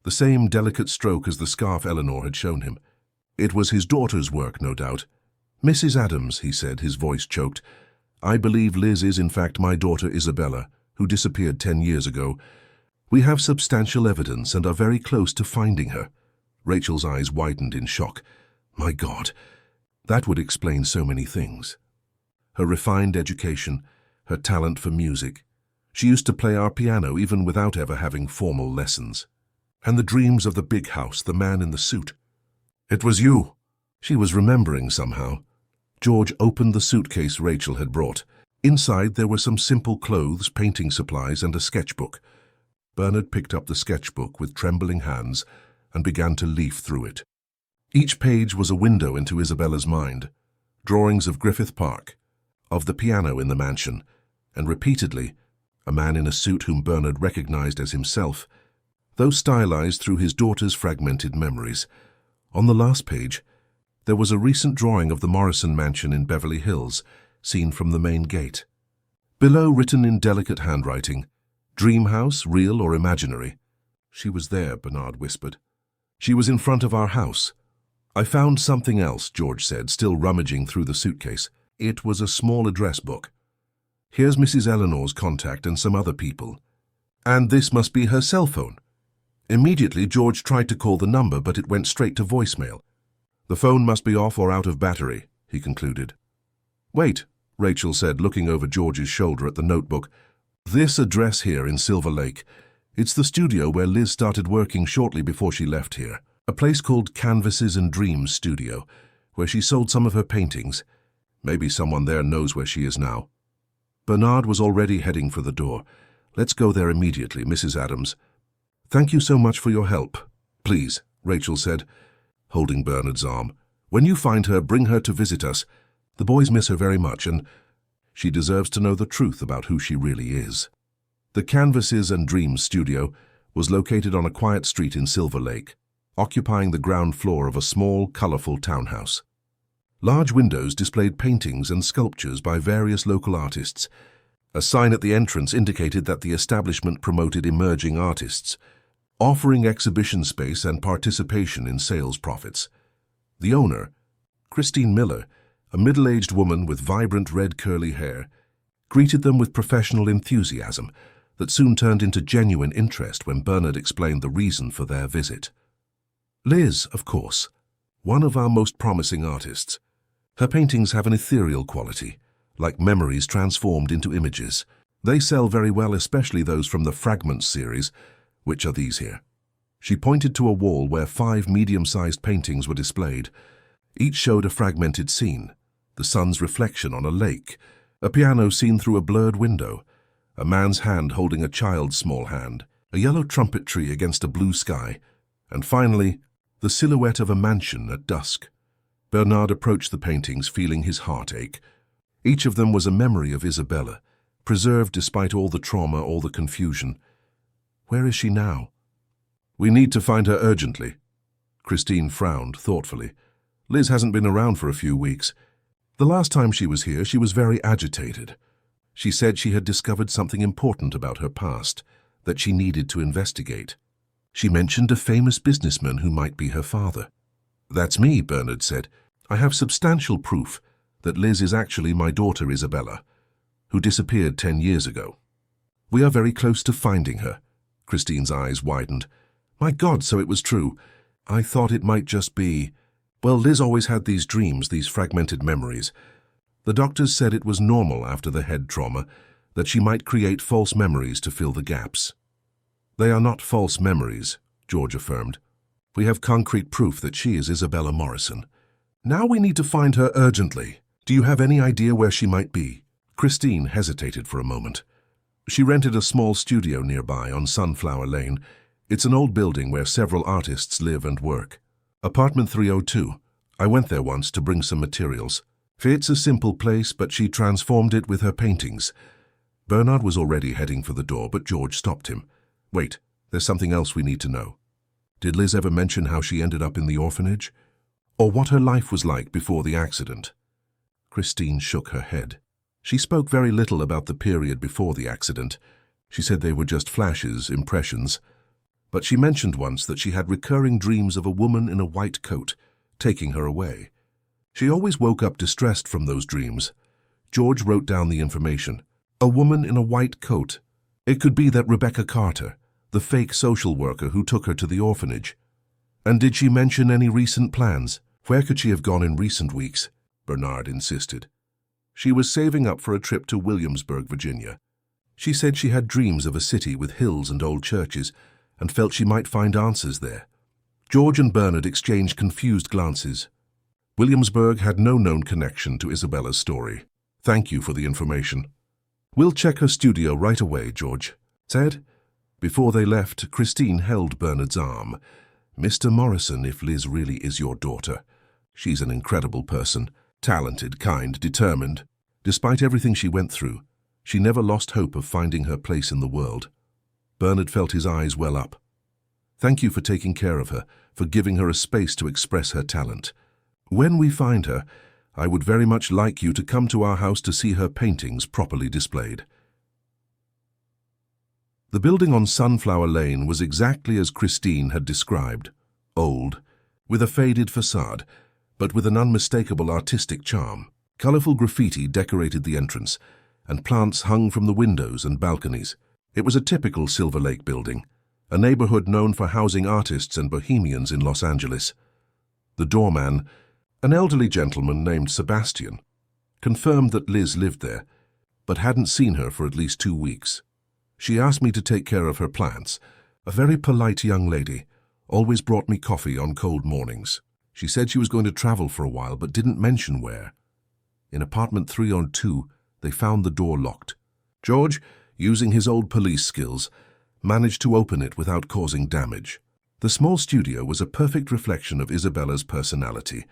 the same delicate stroke as the scarf Eleanor had shown him. It was his daughter's work, no doubt. "Mrs. Adams," he said, his voice choked, "I believe Liz is in fact my daughter Isabella, who disappeared 10 years ago. We have substantial evidence and are very close to finding her." Rachel's eyes widened in shock. My God, that would explain so many things. Her refined education, her talent for music. She used to play our piano even without ever having formal lessons. And the dreams of the big house, the man in the suit. "It was you." She was remembering somehow. George opened the suitcase Rachel had brought. Inside there were some simple clothes, painting supplies, and a sketchbook. Bernard picked up the sketchbook with trembling hands and began to leaf through it. Each page was a window into Isabella's mind. Drawings of Griffith Park, of the piano in the mansion, and repeatedly, a man in a suit whom Bernard recognized as himself, though stylized through his daughter's fragmented memories. On the last page, there was a recent drawing of the Morrison mansion in Beverly Hills, seen from the main gate. Below, written in delicate handwriting, "Dream house, real or imaginary?" "She was there," Bernard whispered. "She was in front of our house." "I found something else," George said, still rummaging through the suitcase. It was a small address book. "Here's Mrs. Eleanor's contact and some other people. And this must be her cell phone." Immediately, George tried to call the number, but it went straight to voicemail. "The phone must be off or out of battery," he concluded. "Wait," Rachel said, looking over George's shoulder at the notebook. "This address here in Silver Lake. It's the studio where Liz started working shortly before she left here. A place called Canvases and Dreams Studio, where she sold some of her paintings. Maybe someone there knows where she is now." Bernard was already heading for the door. "Let's go there immediately, Mrs. Adams." "Thank you so much for your help." "Please," Rachel said, holding Bernard's arm. "When you find her, bring her to visit us. The boys miss her very much, and she deserves to know the truth about who she really is." The Canvases and Dreams studio was located on a quiet street in Silver Lake, occupying the ground floor of a small, colorful townhouse. Large windows displayed paintings and sculptures by various local artists. A sign at the entrance indicated that the establishment promoted emerging artists, offering exhibition space and participation in sales profits. The owner, Christine Miller, a middle-aged woman with vibrant red curly hair, greeted them with professional enthusiasm that soon turned into genuine interest when Bernard explained the reason for their visit. "Liz, of course, one of our most promising artists. Her paintings have an ethereal quality, like memories transformed into images. They sell very well, especially those from the Fragments series, which are these here." She pointed to a wall where 5 medium-sized paintings were displayed. Each showed a fragmented scene, the sun's reflection on a lake, a piano seen through a blurred window, a man's hand holding a child's small hand, a yellow trumpet tree against a blue sky, and finally, the silhouette of a mansion at dusk. Bernard approached the paintings, feeling his heart ache. Each of them was a memory of Isabella, preserved despite all the trauma, all the confusion. "Where is she now?" "We need to find her urgently." Christine frowned thoughtfully. "Liz hasn't been around for a few weeks. The last time she was here, she was very agitated. She said she had discovered something important about her past that she needed to investigate. She mentioned a famous businessman who might be her father." "That's me," Bernard said. "I have substantial proof that Liz is actually my daughter Isabella, who disappeared 10 years ago. We are very close to finding her." Christine's eyes widened. "My God, so it was true. I thought it might just be... Well, Liz always had these dreams, these fragmented memories. The doctors said it was normal after the head trauma, that she might create false memories to fill the gaps." "They are not false memories," George affirmed. "We have concrete proof that she is Isabella Morrison. Now we need to find her urgently. Do you have any idea where she might be?" Christine hesitated for a moment. "She rented a small studio nearby on Sunflower Lane. It's an old building where several artists live and work. Apartment 302. I went there once to bring some materials. It's a simple place, but she transformed it with her paintings." Bernard was already heading for the door, but George stopped him. "Wait, there's something else we need to know. Did Liz ever mention how she ended up in the orphanage? Or what her life was like before the accident?" Christine shook her head. "She spoke very little about the period before the accident. She said they were just flashes, impressions, but she mentioned once that she had recurring dreams of a woman in a white coat taking her away. She always woke up distressed from those dreams. George wrote down the information. A woman in a white coat. It could be that Rebecca Carter, the fake social worker who took her to the orphanage. And did she mention any recent plans? Where could she have gone in recent weeks? Bernard insisted. She was saving up for a trip to Williamsburg, Virginia. She said she had dreams of a city with hills and old churches and felt she might find answers there. George and Bernard exchanged confused glances. Williamsburg had no known connection to Isabella's story. Thank you for the information. We'll check her studio right away, George said. Before they left, Christine held Bernard's arm. Mr. Morrison, if Liz really is your daughter. She's an incredible person, talented, kind, determined. Despite everything she went through, she never lost hope of finding her place in the world. Bernard felt his eyes well up. Thank you for taking care of her, for giving her a space to express her talent. When we find her, I would very much like you to come to our house to see her paintings properly displayed. The building on Sunflower Lane was exactly as Christine had described. Old, with a faded facade, but with an unmistakable artistic charm. Colorful graffiti decorated the entrance, and plants hung from the windows and balconies. It was a typical Silver Lake building, a neighborhood known for housing artists and bohemians in Los Angeles. The doorman, an elderly gentleman named Sebastian, confirmed that Liz lived there, but hadn't seen her for at least 2 weeks. She asked me to take care of her plants. A very polite young lady, always brought me coffee on cold mornings. She said she was going to travel for a while, but didn't mention where. In apartment 302, they found the door locked. George, using his old police skills, managed to open it without causing damage. The small studio was a perfect reflection of Isabella's personality.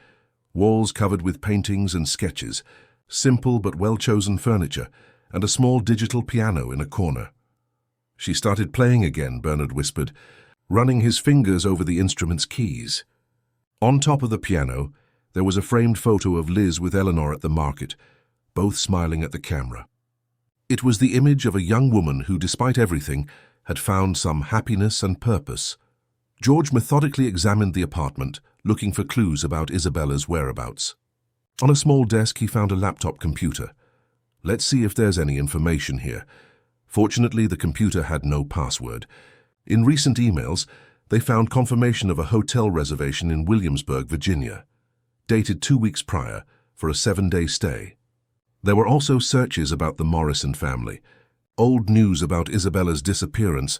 Walls covered with paintings and sketches, simple but well-chosen furniture, and a small digital piano in a corner. She started playing again, Bernard whispered, running his fingers over the instrument's keys. On top of the piano, there was a framed photo of Liz with Eleanor at the market, both smiling at the camera. It was the image of a young woman who, despite everything, had found some happiness and purpose. George methodically examined the apartment, looking for clues about Isabella's whereabouts. On a small desk, he found a laptop computer. Let's see if there's any information here. Fortunately, the computer had no password. In recent emails, they found confirmation of a hotel reservation in Williamsburg, Virginia, dated 2 weeks prior, for a 7-day stay. There were also searches about the Morrison family, old news about Isabella's disappearance,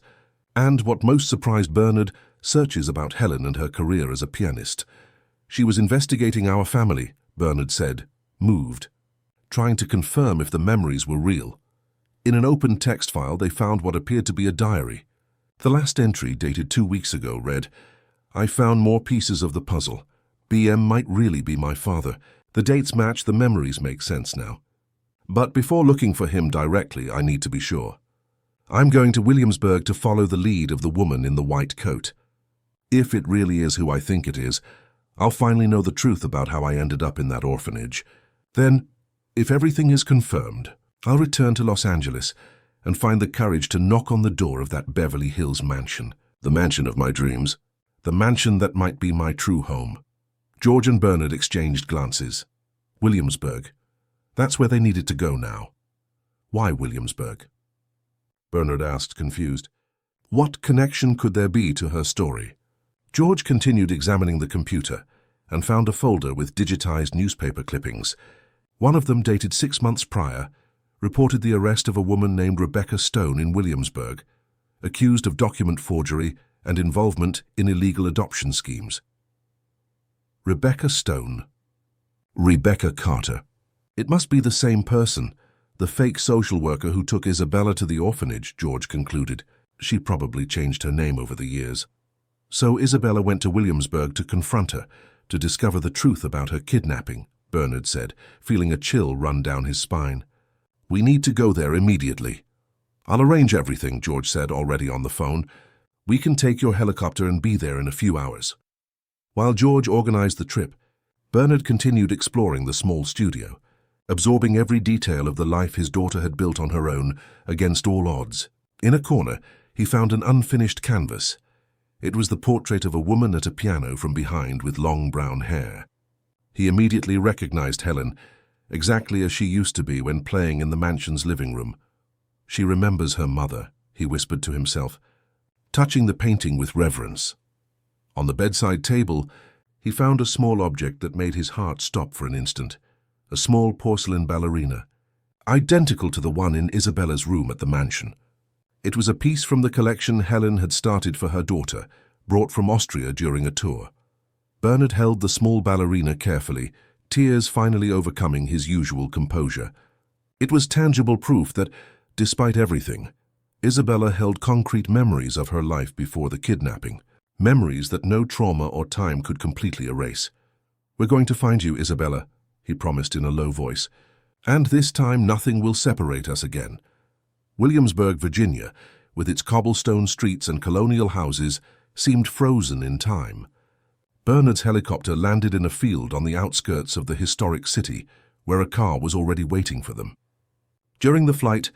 and, what most surprised Bernard, searches about Helen and her career as a pianist. She was investigating our family, Bernard said, moved, trying to confirm if the memories were real. In an open text file, they found what appeared to be a diary. The last entry, dated 2 weeks ago, read, "I found more pieces of the puzzle. BM might really be my father. The dates match, the memories make sense now. But before looking for him directly, I need to be sure. I'm going to Williamsburg to follow the lead of the woman in the white coat. If it really is who I think it is, I'll finally know the truth about how I ended up in that orphanage. Then, if everything is confirmed, I'll return to Los Angeles and find the courage to knock on the door of that Beverly Hills mansion, the mansion of my dreams, the mansion that might be my true home." George and Bernard exchanged glances. Williamsburg. That's where they needed to go now. Why Williamsburg? Bernard asked, confused. What connection could there be to her story? George continued examining the computer and found a folder with digitized newspaper clippings. One of them, dated 6 months prior, reported the arrest of a woman named Rebecca Stone in Williamsburg, accused of document forgery and involvement in illegal adoption schemes. Rebecca Stone. Rebecca Carter. It must be the same person, the fake social worker who took Isabella to the orphanage, George concluded. She probably changed her name over the years. So Isabella went to Williamsburg to confront her, to discover the truth about her kidnapping, Bernard said, feeling a chill run down his spine. We need to go there immediately. I'll arrange everything, George said, already on the phone. We can take your helicopter and be there in a few hours. While George organized the trip, Bernard continued exploring the small studio, absorbing every detail of the life his daughter had built on her own, against all odds. In a corner, he found an unfinished canvas. It was the portrait of a woman at a piano from behind with long brown hair. He immediately recognized Helen, exactly as she used to be when playing in the mansion's living room. She remembers her mother, he whispered to himself, touching the painting with reverence. On the bedside table, he found a small object that made his heart stop for an instant, a small porcelain ballerina, identical to the one in Isabella's room at the mansion. It was a piece from the collection Helen had started for her daughter, brought from Austria during a tour. Bernard held the small ballerina carefully, tears finally overcoming his usual composure. It was tangible proof that, despite everything, Isabella held concrete memories of her life before the kidnapping, memories that no trauma or time could completely erase. "We're going to find you, Isabella," he promised in a low voice, "and this time nothing will separate us again." Williamsburg, Virginia, with its cobblestone streets and colonial houses, seemed frozen in time. Bernard's helicopter landed in a field on the outskirts of the historic city, where a car was already waiting for them. During the flight,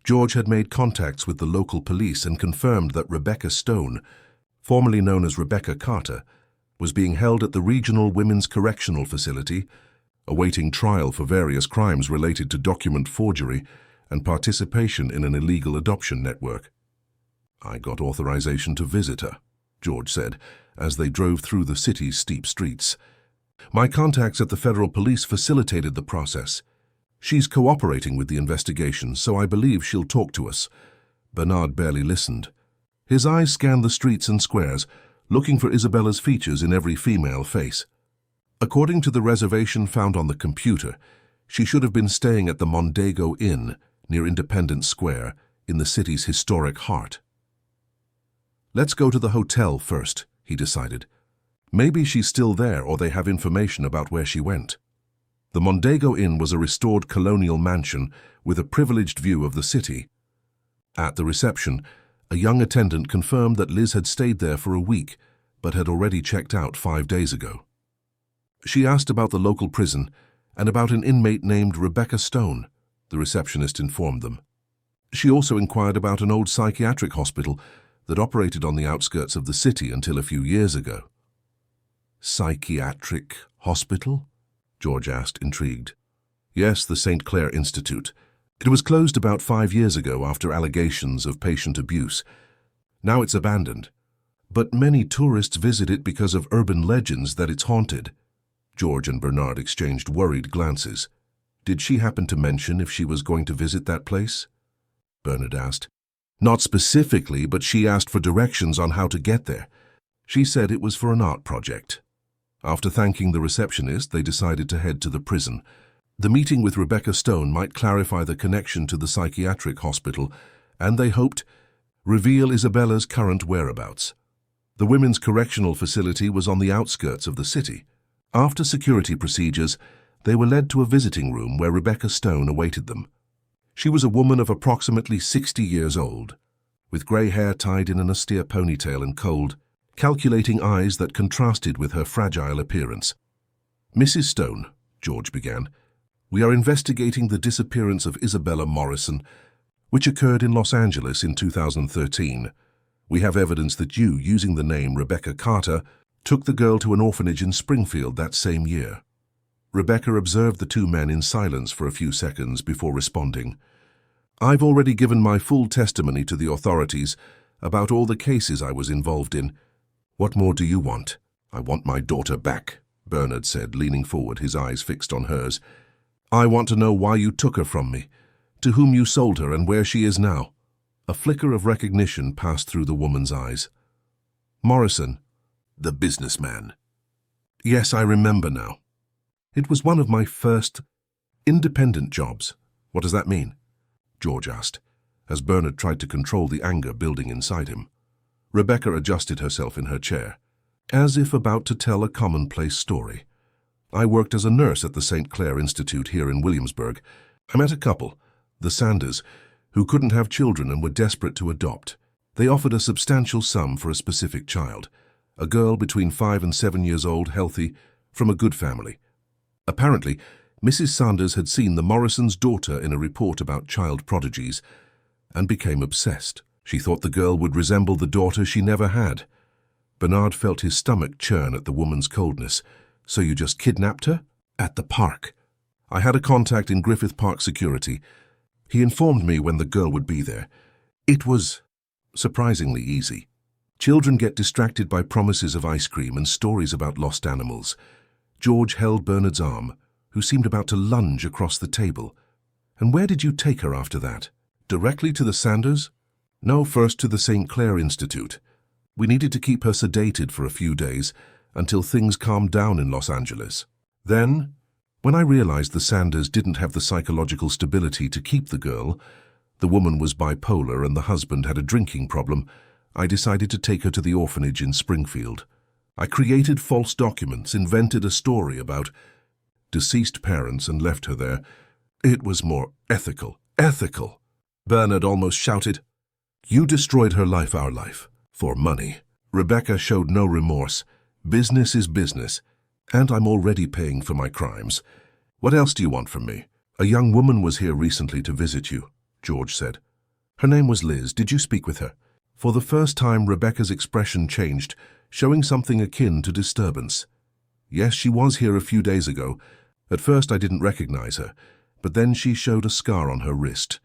George had made contacts with the local police and confirmed that Rebecca Stone, formerly known as Rebecca Carter, was being held at the Regional Women's Correctional Facility, awaiting trial for various crimes related to document forgery and participation in an illegal adoption network. "I got authorization to visit her," George said, as they drove through the city's steep streets. "My contacts at the federal police facilitated the process. She's cooperating with the investigation, so I believe she'll talk to us." Bernard barely listened. His eyes scanned the streets and squares, looking for Isabella's features in every female face. According to the reservation found on the computer, she should have been staying at the Mondego Inn near Independence Square in the city's historic heart. "Let's go to the hotel first," he decided. "Maybe she's still there or they have information about where she went." The Mondego Inn was a restored colonial mansion with a privileged view of the city. At the reception, a young attendant confirmed that Liz had stayed there for a week, but had already checked out 5 days ago. She asked about the local prison and about an inmate named Rebecca Stone, the receptionist informed them. She also inquired about an old psychiatric hospital that operated on the outskirts of the city until a few years ago. "Psychiatric hospital?" George asked, intrigued. "Yes, the St. Clair Institute. It was closed about 5 years ago after allegations of patient abuse. Now it's abandoned. But many tourists visit it because of urban legends that it's haunted." George and Bernard exchanged worried glances. "Did she happen to mention if she was going to visit that place?" Bernard asked. "Not specifically, but she asked for directions on how to get there. She said it was for an art project." After thanking the receptionist, they decided to head to the prison. The meeting with Rebecca Stone might clarify the connection to the psychiatric hospital, and they hoped, reveal Isabella's current whereabouts. The women's correctional facility was on the outskirts of the city. After security procedures, they were led to a visiting room where Rebecca Stone awaited them. She was a woman of approximately 60 years old, with grey hair tied in an austere ponytail and cold, calculating eyes that contrasted with her fragile appearance. "Mrs. Stone," George began, "we are investigating the disappearance of Isabella Morrison, which occurred in Los Angeles in 2013. We have evidence that you, using the name Rebecca Carter, took the girl to an orphanage in Springfield that same year." Rebecca observed the two men in silence for a few seconds before responding. "I've already given my full testimony to the authorities about all the cases I was involved in. What more do you want?" "I want my daughter back," Bernard said, leaning forward, his eyes fixed on hers. "I want to know why you took her from me, to whom you sold her, and where she is now." A flicker of recognition passed through the woman's eyes. "Morrison, the businessman. Yes, I remember now. It was one of my first independent jobs." "What does that mean?" George asked, as Bernard tried to control the anger building inside him. Rebecca adjusted herself in her chair, as if about to tell a commonplace story. "I worked as a nurse at the St. Clair Institute here in Williamsburg. I met a couple, the Sanders, who couldn't have children and were desperate to adopt. They offered a substantial sum for a specific child, a girl between 5 and 7 years old, healthy, from a good family. Apparently, Mrs. Sanders had seen the Morrisons' daughter in a report about child prodigies and became obsessed. She thought the girl would resemble the daughter she never had. Bernard felt his stomach churn at the woman's coldness. So you just kidnapped her? At the park. I had a contact in Griffith Park security. He informed me when the girl would be there. It was surprisingly easy. Children get distracted by promises of ice cream and stories about lost animals. George held Bernard's arm, who seemed about to lunge across the table. And where did you take her after that? Directly to the Sanders? No, first to the St. Clair Institute. We needed to keep her sedated for a few days until things calmed down in Los Angeles. Then, when I realized the Sanders didn't have the psychological stability to keep the girl, the woman was bipolar and the husband had a drinking problem, I decided to take her to the orphanage in Springfield. I created false documents, invented a story about deceased parents and left her there. It was more ethical. Ethical! Bernard almost shouted. You destroyed her life, our life, for money. Rebecca showed no remorse. Business is business, and I'm already paying for my crimes. What else do you want from me? A young woman was here recently to visit you, George said. Her name was Liz. Did you speak with her? For the first time, Rebecca's expression changed, showing something akin to disturbance. Yes, she was here a few days ago. At first I didn't recognize her, but then she showed a scar on her wrist,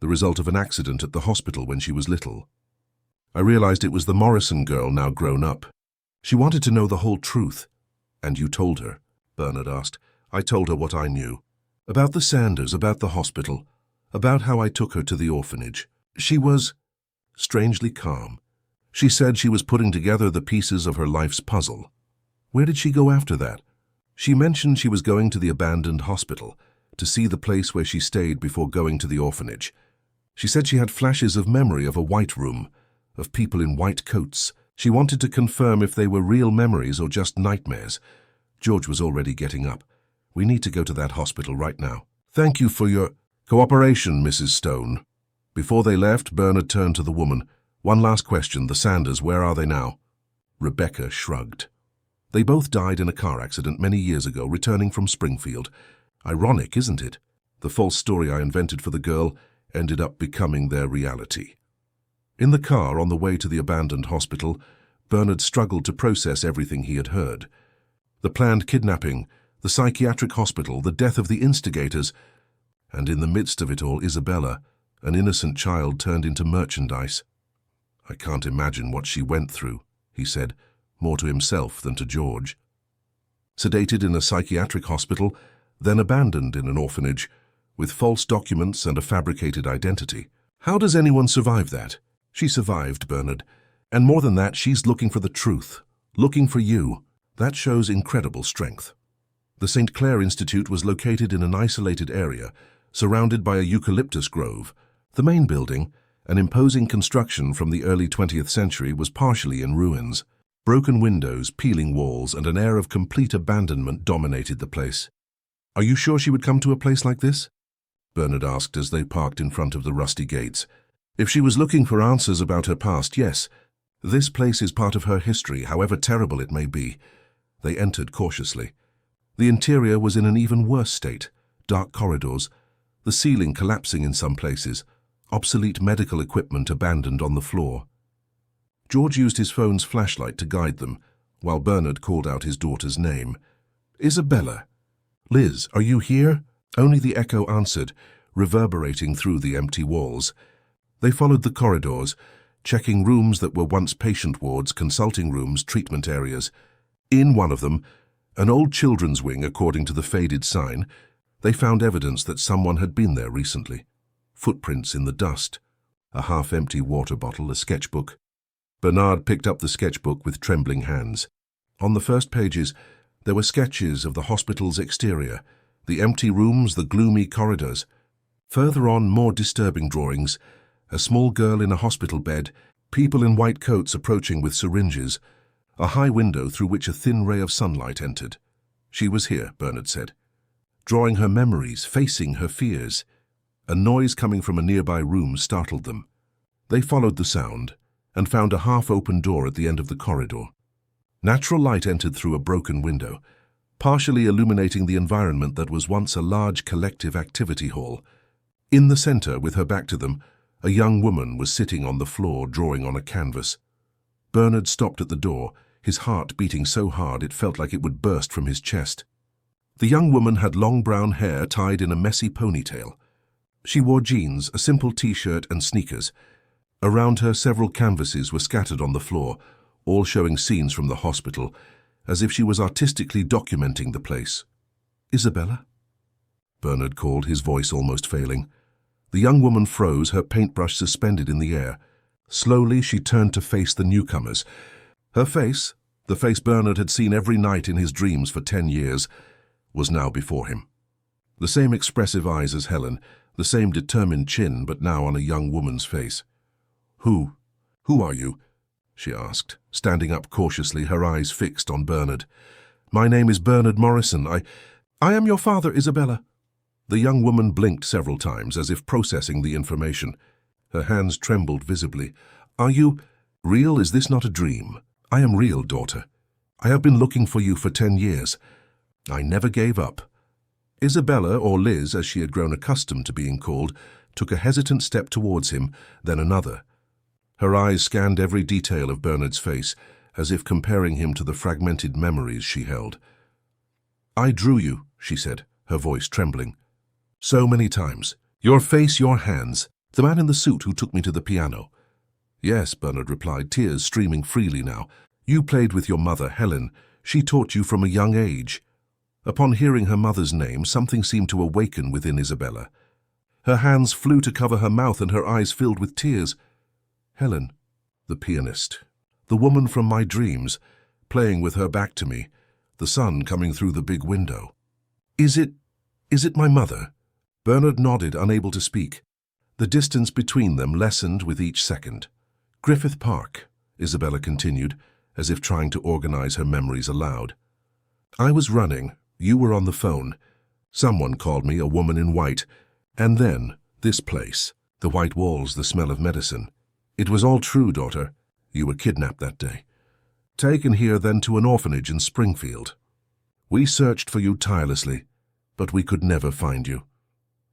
the result of an accident at the hospital when she was little. I realized it was the Morrison girl, now grown up. She wanted to know the whole truth. And you told her? Bernard asked. I told her what I knew. About the Sanders, about the hospital, about how I took her to the orphanage. She was strangely calm. She said she was putting together the pieces of her life's puzzle. Where did she go after that? She mentioned she was going to the abandoned hospital, to see the place where she stayed before going to the orphanage. She said she had flashes of memory of a white room, of people in white coats. She wanted to confirm if they were real memories or just nightmares. George was already getting up. We need to go to that hospital right now. Thank you for your cooperation, Mrs. Stone. Before they left, Bernard turned to the woman. One last question. The Sanders, where are they now? Rebecca shrugged. They both died in a car accident many years ago, returning from Springfield. Ironic, isn't it? The false story I invented for the girl ended up becoming their reality. In the car on the way to the abandoned hospital, Bernard struggled to process everything he had heard. The planned kidnapping, the psychiatric hospital, the death of the instigators, and in the midst of it all, Isabella, an innocent child turned into merchandise. I can't imagine what she went through, he said, more to himself than to George. Sedated in a psychiatric hospital, then abandoned in an orphanage, with false documents and a fabricated identity. How does anyone survive that? She survived, Bernard. And more than that, she's looking for the truth, looking for you. That shows incredible strength. The St. Clair Institute was located in an isolated area, surrounded by a eucalyptus grove. The main building, an imposing construction from the early 20th century, was partially in ruins. Broken windows, peeling walls, and an air of complete abandonment dominated the place. Are you sure she would come to a place like this? Bernard asked as they parked in front of the rusty gates. If she was looking for answers about her past, yes. This place is part of her history, however terrible it may be. They entered cautiously. The interior was in an even worse state. Dark corridors, the ceiling collapsing in some places, obsolete medical equipment abandoned on the floor. George used his phone's flashlight to guide them, while Bernard called out his daughter's name. Isabella. Liz, are you here? Only the echo answered, reverberating through the empty walls. They followed the corridors, checking rooms that were once patient wards, consulting rooms, treatment areas. In one of them, an old children's wing according to the faded sign, they found evidence that someone had been there recently. Footprints in the dust, a half-empty water bottle, a sketchbook. Bernard picked up the sketchbook with trembling hands. On the first pages, there were sketches of the hospital's exterior, the empty rooms, the gloomy corridors. Further on, more disturbing drawings. A small girl in a hospital bed, people in white coats approaching with syringes, a high window through which a thin ray of sunlight entered. She was here, Bernard said, drawing her memories, facing her fears. A noise coming from a nearby room startled them. They followed the sound and found a half-open door at the end of the corridor. Natural light entered through a broken window, partially illuminating the environment that was once a large collective activity hall. In the center, with her back to them, A young woman was sitting on the floor drawing on a canvas. Bernard stopped at the door, his heart beating so hard it felt like it would burst from his chest. The young woman had long brown hair tied in a messy ponytail. She wore jeans, a simple t-shirt and sneakers. Around her, several canvases were scattered on the floor, all showing scenes from the hospital, as if she was artistically documenting the place. "Isabella?" Bernard called, his voice almost failing. The young woman froze, her paintbrush suspended in the air. Slowly, she turned to face the newcomers. Her face, the face Bernard had seen every night in his dreams for 10 years, was now before him. The same expressive eyes as Helen, the same determined chin, but now on a young woman's face. Who are you?" she asked, standing up cautiously, her eyes fixed on Bernard. "My name is Bernard Morrison. I am your father, Isabella." The young woman blinked several times, as if processing the information. Her hands trembled visibly. "Are you real? Is this not a dream?" "I am real, daughter. I have been looking for you for 10 years. I never gave up." Isabella, or Liz, as she had grown accustomed to being called, took a hesitant step towards him, then another. Her eyes scanned every detail of Bernard's face, as if comparing him to the fragmented memories she held. "I drew you," she said, her voice trembling. "So many times. Your face, your hands. The man in the suit who took me to the piano." "Yes," Bernard replied, tears streaming freely now. "You played with your mother, Helen. She taught you from a young age." Upon hearing her mother's name, something seemed to awaken within Isabella. Her hands flew to cover her mouth and her eyes filled with tears. "Helen, the pianist. The woman from my dreams, playing with her back to me, the sun coming through the big window. Is it my mother?" Bernard nodded, unable to speak. The distance between them lessened with each second. "Griffith Park," Isabella continued, as if trying to organize her memories aloud. "I was running. You were on the phone. Someone called me, a woman in white. And then, this place. The white walls, the smell of medicine. It was all true, daughter. You were kidnapped that day. Taken here then to an orphanage in Springfield. We searched for you tirelessly, but we could never find you."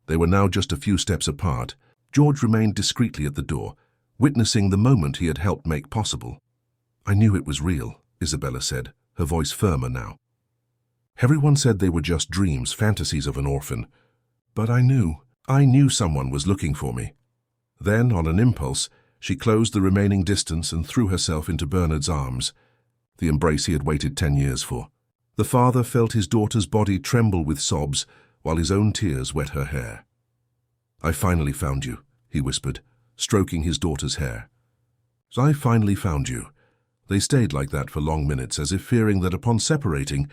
They were now just a few steps apart. George remained discreetly at the door, witnessing the moment he had helped make possible. "I knew it was real," Isabella said, her voice firmer now. "Everyone said they were just dreams, fantasies of an orphan. But I knew someone was looking for me." Then, on an impulse, she closed the remaining distance and threw herself into Bernard's arms, the embrace he had waited 10 years for. The father felt his daughter's body tremble with sobs, while his own tears wet her hair. "I finally found you," he whispered, stroking his daughter's hair. "I finally found you." They stayed like that for long minutes, as if fearing that upon separating,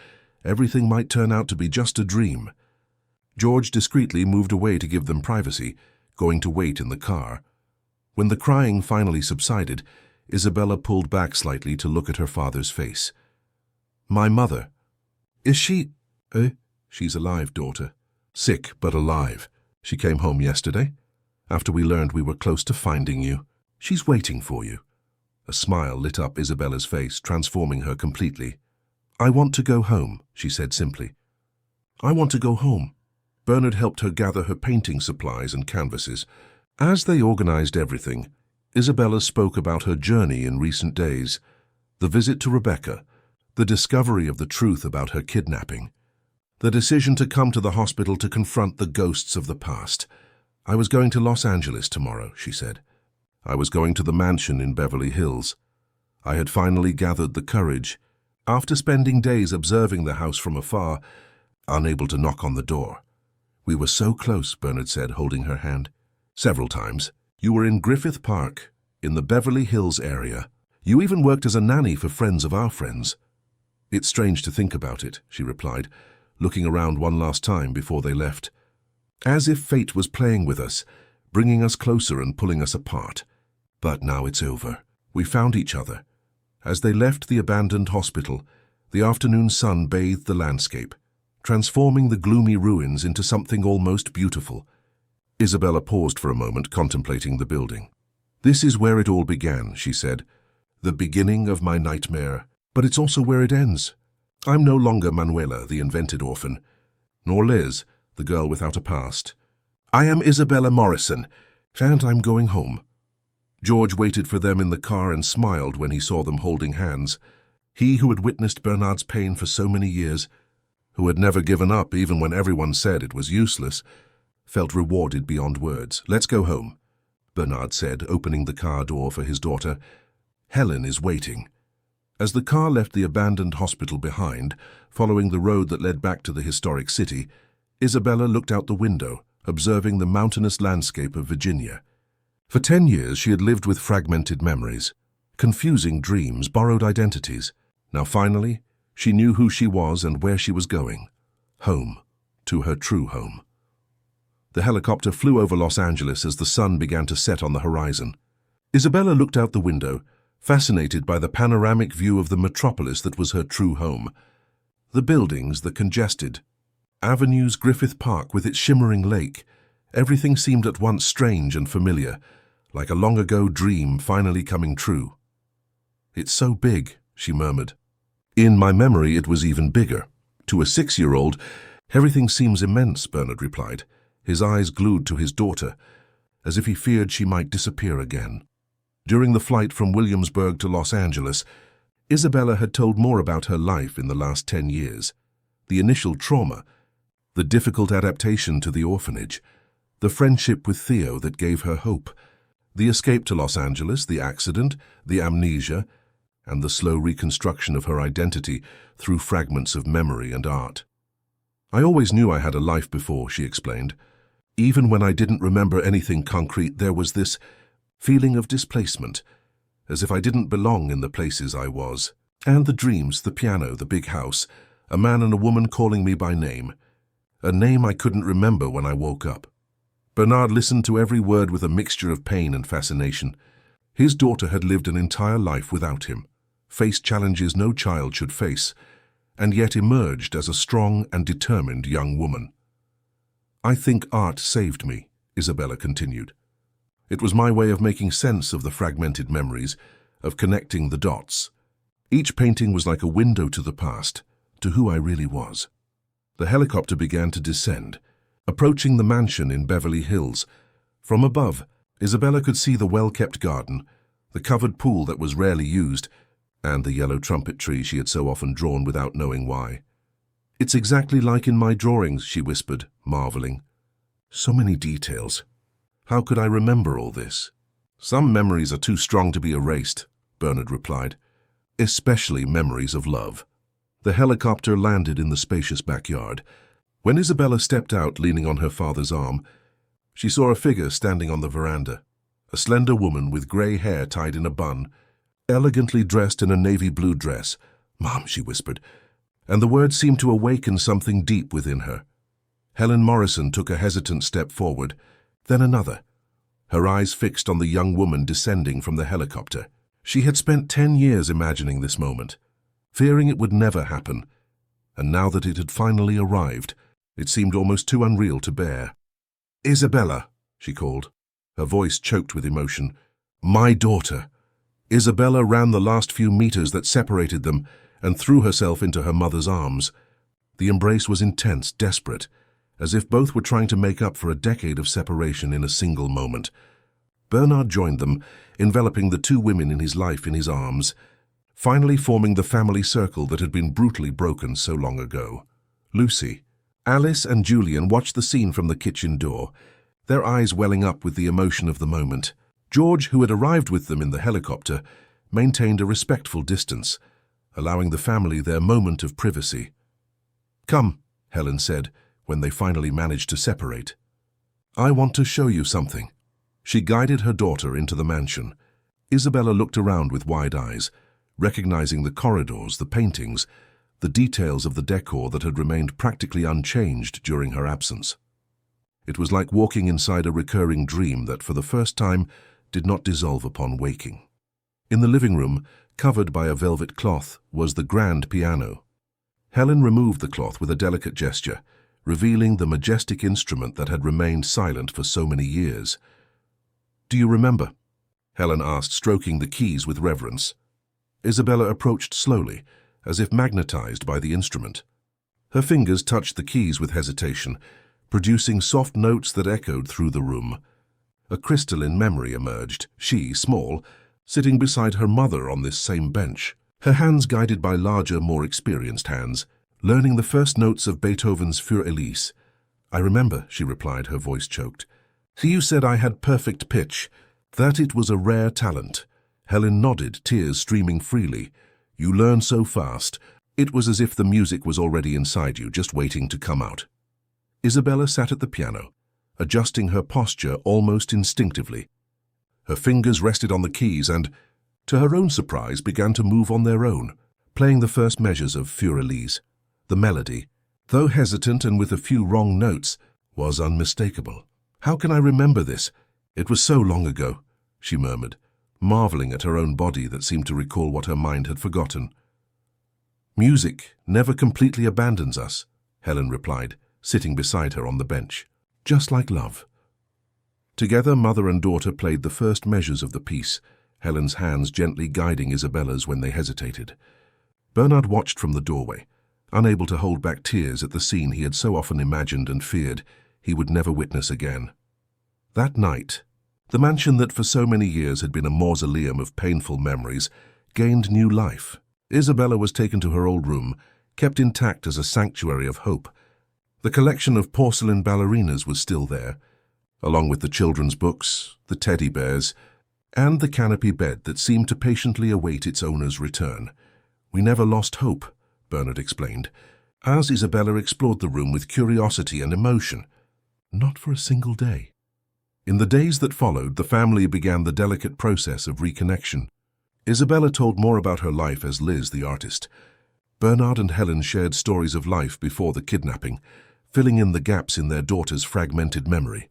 everything might turn out to be just a dream. George discreetly moved away to give them privacy, going to wait in the car. When the crying finally subsided, Isabella pulled back slightly to look at her father's face. "My mother. Is she—" "She's alive, daughter. Sick, but alive. She came home yesterday, after we learned we were close to finding you. She's waiting for you." A smile lit up Isabella's face, transforming her completely. "I want to go home," she said simply. "I want to go home." Bernard helped her gather her painting supplies and canvases. As they organized everything, Isabella spoke about her journey in recent days, the visit to Rebecca, the discovery of the truth about her kidnapping, the decision to come to the hospital to confront the ghosts of the past. "I was going to Los Angeles tomorrow," she said. "I was going to the mansion in Beverly Hills. I had finally gathered the courage, after spending days observing the house from afar, unable to knock on the door. We were so close," Bernard said, holding her hand. "Several times. You were in Griffith Park, in the Beverly Hills area. You even worked as a nanny for friends of our friends." "It's strange to think about it," she replied, looking around one last time before they left. "As if fate was playing with us, bringing us closer and pulling us apart. But now it's over. We found each other." As they left the abandoned hospital, the afternoon sun bathed the landscape, transforming the gloomy ruins into something almost beautiful. Isabella paused for a moment, contemplating the building. "This is where it all began," she said. "The beginning of my nightmare, but it's also where it ends. I'm no longer Manuela, the invented orphan, nor Liz, the girl without a past. I am Isabella Morrison, "And I'm going home." George waited for them in the car and smiled when he saw them holding hands. He who had witnessed Bernard's pain for so many years, who had never given up even when everyone said it was useless, felt rewarded beyond words. "Let's go home," Bernard said, opening the car door for his daughter. "Helen is waiting." As the car left the abandoned hospital behind, following the road that led back to the historic city, Isabella looked out the window, observing the mountainous landscape of Virginia. For 10 years she had lived with fragmented memories, confusing dreams, borrowed identities. Now finally, she knew who she was and where she was going. Home, to her true home. The helicopter flew over Los Angeles as the sun began to set on the horizon. Isabella looked out the window, fascinated by the panoramic view of the metropolis that was her true home. The buildings, the congested avenues, Griffith Park with its shimmering lake, everything seemed at once strange and familiar, like a long-ago dream finally coming true. "It's so big," she murmured. "In my memory it was even bigger. To a 6-year-old, everything seems immense," Bernard replied, his eyes glued to his daughter, as if he feared she might disappear again. During the flight from Williamsburg to Los Angeles, Isabella had told more about her life in the last 10 years. The initial trauma, the difficult adaptation to the orphanage, the friendship with Theo that gave her hope, the escape to Los Angeles, the accident, the amnesia, and the slow reconstruction of her identity through fragments of memory and art. "I always knew I had a life before," she explained. "Even when I didn't remember anything concrete, there was this feeling of displacement, as if I didn't belong in the places I was. And the dreams, the piano, the big house, a man and a woman calling me by name, a name I couldn't remember when I woke up." Bernard listened to every word with a mixture of pain and fascination. His daughter had lived an entire life without him, faced challenges no child should face, and yet emerged as a strong and determined young woman. "I think art saved me," Isabella continued. "It was my way of making sense of the fragmented memories, of connecting the dots. Each painting was like a window to the past, to who I really was." The helicopter began to descend, approaching the mansion in Beverly Hills. From above, Isabella could see the well-kept garden, the covered pool that was rarely used, and the yellow trumpet tree she had so often drawn without knowing why. "It's exactly like in my drawings," she whispered, marveling. "So many details. How could I remember all this?" "Some memories are too strong to be erased," Bernard replied, "especially memories of love." The helicopter landed in the spacious backyard. When Isabella stepped out leaning on her father's arm, she saw a figure standing on the veranda, a slender woman with gray hair tied in a bun, elegantly dressed in a navy blue dress. "Mom," she whispered, and the words seemed to awaken something deep within her. Helen Morrison took a hesitant step forward, then another, her eyes fixed on the young woman descending from the helicopter. She had spent 10 years imagining this moment, fearing it would never happen, and now that it had finally arrived, it seemed almost too unreal to bear. "Isabella," she called, her voice choked with emotion. "My daughter." Isabella ran the last few meters that separated them and threw herself into her mother's arms. The embrace was intense, desperate, as if both were trying to make up for a decade of separation in a single moment. Bernard joined them, enveloping the two women in his life in his arms, finally forming the family circle that had been brutally broken so long ago. Lucy, Alice and Julian watched the scene from the kitchen door, their eyes welling up with the emotion of the moment. George, who had arrived with them in the helicopter, maintained a respectful distance, allowing the family their moment of privacy. "Come," Helen said, when they finally managed to separate. "I want to show you something." She guided her daughter into the mansion. Isabella looked around with wide eyes, recognizing the corridors, the paintings, the details of the decor that had remained practically unchanged during her absence. It was like walking inside a recurring dream that, for the first time, did not dissolve upon waking. In the living room, covered by a velvet cloth, was the grand piano. Helen removed the cloth with a delicate gesture, revealing the majestic instrument that had remained silent for so many years. "Do you remember?" Helen asked, stroking the keys with reverence. Isabella approached slowly, as if magnetized by the instrument. Her fingers touched the keys with hesitation, producing soft notes that echoed through the room. A crystalline memory emerged, she, small, sitting beside her mother on this same bench, her hands guided by larger, more experienced hands, learning the first notes of Beethoven's Für Elise. "I remember," she replied, her voice choked. "You said I had perfect pitch, that it was a rare talent." Helen nodded, tears streaming freely. "You learn so fast. It was as if the music was already inside you, just waiting to come out." Isabella sat at the piano, adjusting her posture almost instinctively. Her fingers rested on the keys and, to her own surprise, began to move on their own, playing the first measures of Für Elise. The melody, though hesitant and with a few wrong notes, was unmistakable. "How can I remember this? It was so long ago," she murmured, marveling at her own body that seemed to recall what her mind had forgotten. "Music never completely abandons us," Helen replied, sitting beside her on the bench. "Just like love." Together, mother and daughter played the first measures of the piece, Helen's hands gently guiding Isabella's when they hesitated. Bernard watched from the doorway, unable to hold back tears at the scene he had so often imagined and feared he would never witness again. That night, the mansion that for so many years had been a mausoleum of painful memories gained new life. Isabella was taken to her old room, kept intact as a sanctuary of hope. The collection of porcelain ballerinas was still there, along with the children's books, the teddy bears, and the canopy bed that seemed to patiently await its owner's return. "We never lost hope," Bernard explained, as Isabella explored the room with curiosity and emotion. "Not for a single day." In the days that followed, the family began the delicate process of reconnection. Isabella told more about her life as Liz, the artist. Bernard and Helen shared stories of life before the kidnapping, filling in the gaps in their daughter's fragmented memory.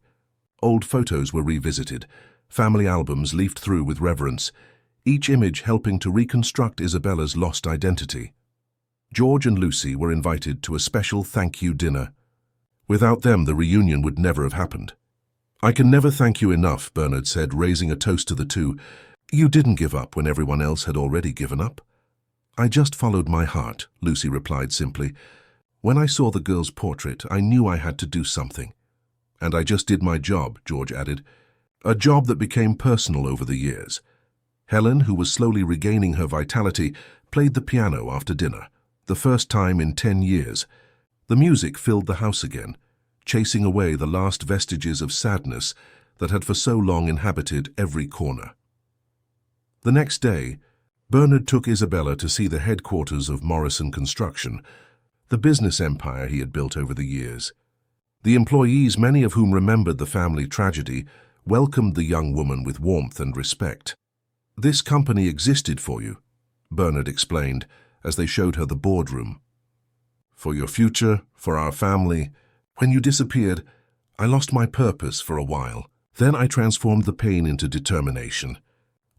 Old photos were revisited, family albums leafed through with reverence, each image helping to reconstruct Isabella's lost identity. George and Lucy were invited to a special thank-you dinner. Without them, the reunion would never have happened. "I can never thank you enough," Bernard said, raising a toast to the two. "You didn't give up when everyone else had already given up." "I just followed my heart," Lucy replied simply. "When I saw the girl's portrait, I knew I had to do something. And I just did my job," George added. "A job that became personal over the years." Helen, who was slowly regaining her vitality, played the piano after dinner, the first time in 10 years. The music filled the house again, chasing away the last vestiges of sadness that had for so long inhabited every corner. The next day, Bernard took Isabella to see the headquarters of Morrison Construction, the business empire he had built over the years. The employees, many of whom remembered the family tragedy, welcomed the young woman with warmth and respect. "This company existed for you," Bernard explained as they showed her the boardroom. "For your future, for our family. When you disappeared, I lost my purpose for a while. Then I transformed the pain into determination.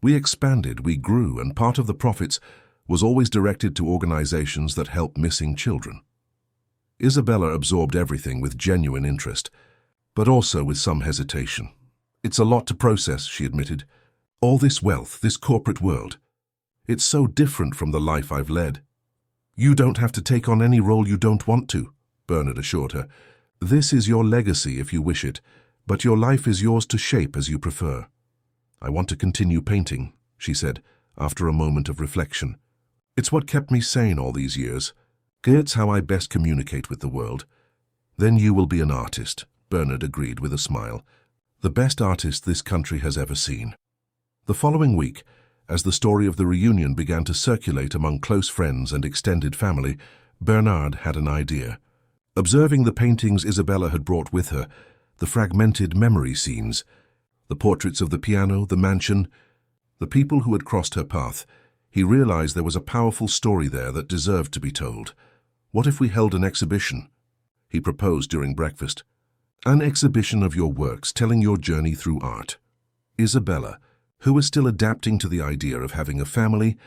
We expanded, we grew, and part of the profits was always directed to organizations that help missing children." Isabella absorbed everything with genuine interest, but also with some hesitation. "It's a lot to process," she admitted. "All this wealth, this corporate world. It's so different from the life I've led." "You don't have to take on any role you don't want to," Bernard assured her. "This is your legacy if you wish it, but your life is yours to shape as you prefer." "I want to continue painting," she said, after a moment of reflection. "It's what kept me sane all these years. It's how I best communicate with the world." "Then you will be an artist," Bernard agreed with a smile. "The best artist this country has ever seen." The following week, as the story of the reunion began to circulate among close friends and extended family, Bernard had an idea. Observing the paintings Isabella had brought with her, the fragmented memory scenes, the portraits of the piano, the mansion, the people who had crossed her path, he realized there was a powerful story there that deserved to be told. "What if we held an exhibition?" he proposed during breakfast. "An exhibition of your works, telling your journey through art." Isabella, who was still adapting to the idea of having a family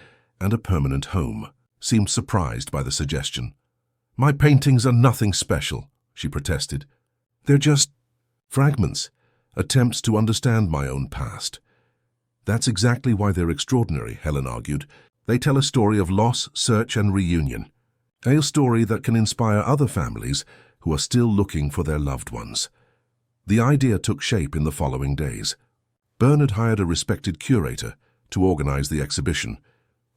and a permanent home, seemed surprised by the suggestion. "My paintings are nothing special," she protested. "They're just fragments, attempts to understand my own past." "That's exactly why they're extraordinary," Helen argued. "They tell a story of loss, search, and reunion. A story that can inspire other families who are still looking for their loved ones." The idea took shape in the following days. Bernard hired a respected curator to organize the exhibition,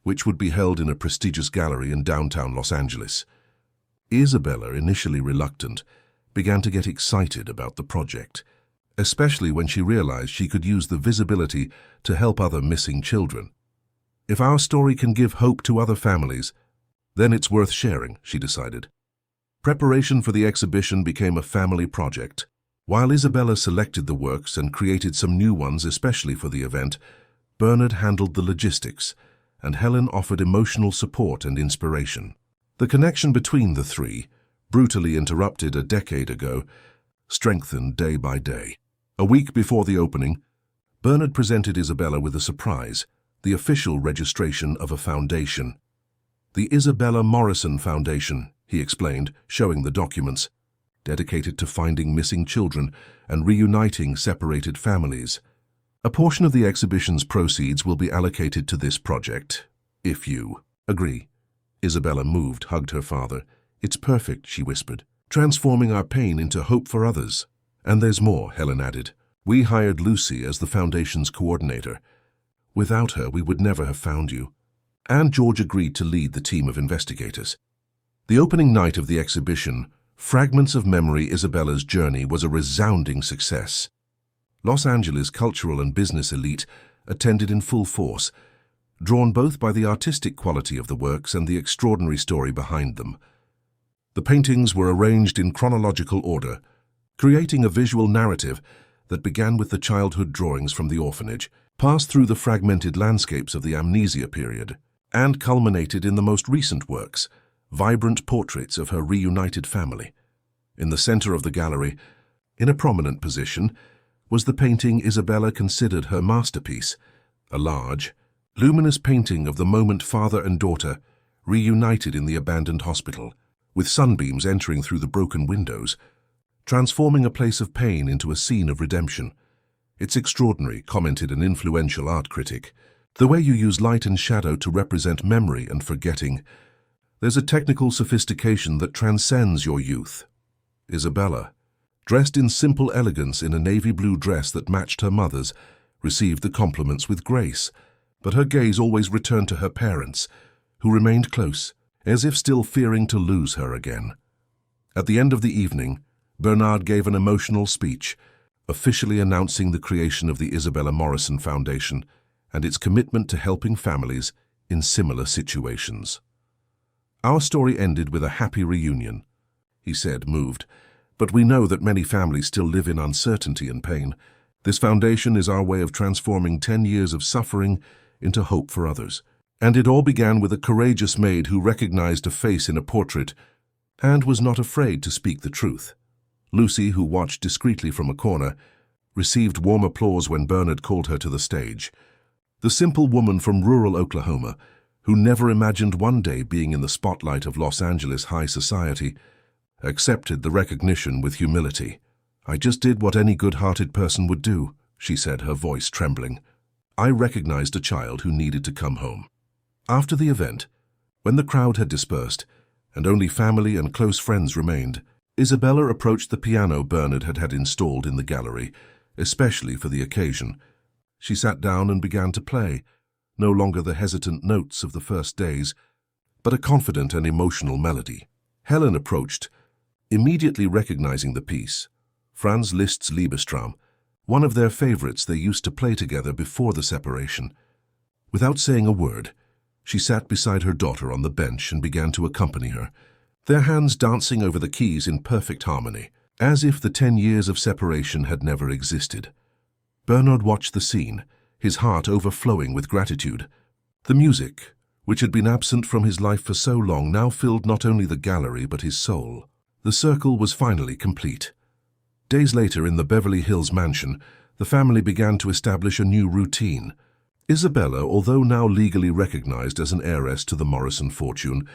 which would be held in a prestigious gallery in downtown Los Angeles. Isabella, initially reluctant, began to get excited about the project, especially when she realized she could use the visibility to help other missing children. If our story can give hope to other families, then it's worth sharing, she decided. Preparation for the exhibition became a family project. While Isabella selected the works and created some new ones especially for the event, Bernard handled the logistics, and Helen offered emotional support and inspiration. The connection between the three, brutally interrupted a decade ago, strengthened day by day. A week before the opening, Bernard presented Isabella with a surprise, the official registration of a foundation. The Isabella Morrison Foundation, he explained, showing the documents, dedicated to finding missing children and reuniting separated families. A portion of the exhibition's proceeds will be allocated to this project, if you agree. Isabella, moved, hugged her father. It's perfect, she whispered, transforming our pain into hope for others. And there's more, Helen added. We hired Lucy as the foundation's coordinator. Without her, we would never have found you. And George agreed to lead the team of investigators. The opening night of the exhibition, Fragments of Memory, Isabella's Journey, was a resounding success. Los Angeles cultural and business elite attended in full force, drawn both by the artistic quality of the works and the extraordinary story behind them. The paintings were arranged in chronological order, creating a visual narrative that began with the childhood drawings from the orphanage, passed through the fragmented landscapes of the amnesia period, and culminated in the most recent works, vibrant portraits of her reunited family. In the center of the gallery, in a prominent position, was the painting Isabella considered her masterpiece, a large, luminous painting of the moment father and daughter reunited in the abandoned hospital, with sunbeams entering through the broken windows, transforming a place of pain into a scene of redemption. It's extraordinary, commented an influential art critic. The way you use light and shadow to represent memory and forgetting. There's a technical sophistication that transcends your youth. Isabella, dressed in simple elegance in a navy blue dress that matched her mother's, received the compliments with grace, but her gaze always returned to her parents, who remained close, as if still fearing to lose her again. At the end of the evening, Bernard gave an emotional speech, officially announcing the creation of the Isabella Morrison Foundation and its commitment to helping families in similar situations. Our story ended with a happy reunion, he said, moved, but we know that many families still live in uncertainty and pain. This foundation is our way of transforming 10 years of suffering into hope for others. And it all began with a courageous maid who recognized a face in a portrait and was not afraid to speak the truth. Lucy, who watched discreetly from a corner, received warm applause when Bernard called her to the stage. The simple woman from rural Oklahoma, who never imagined one day being in the spotlight of Los Angeles high society, accepted the recognition with humility. I just did what any good-hearted person would do, she said, her voice trembling. I recognized a child who needed to come home. After the event, when the crowd had dispersed and only family and close friends remained, Isabella approached the piano Bernard had had installed in the gallery, especially for the occasion. She sat down and began to play, no longer the hesitant notes of the first days, but a confident and emotional melody. Helen approached, immediately recognizing the piece, Franz Liszt's Liebestraum, one of their favorites they used to play together before the separation. Without saying a word, she sat beside her daughter on the bench and began to accompany her, their hands dancing over the keys in perfect harmony, as if the 10 years of separation had never existed. Bernard watched the scene, his heart overflowing with gratitude. The music, which had been absent from his life for so long, now filled not only the gallery but his soul. The circle was finally complete. Days later, in the Beverly Hills mansion, the family began to establish a new routine. Isabella, although now legally recognized as an heiress to the Morrison fortune,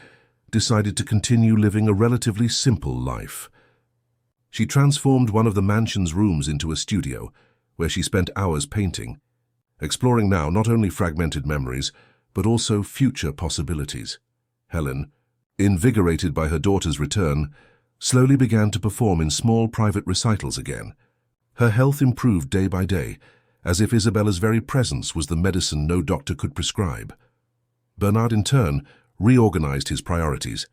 decided to continue living a relatively simple life. She transformed one of the mansion's rooms into a studio, where she spent hours painting, exploring now not only fragmented memories, but also future possibilities. Helen, invigorated by her daughter's return, slowly began to perform in small private recitals again. Her health improved day by day, as if Isabella's very presence was the medicine no doctor could prescribe. Bernard, in turn, reorganized his priorities.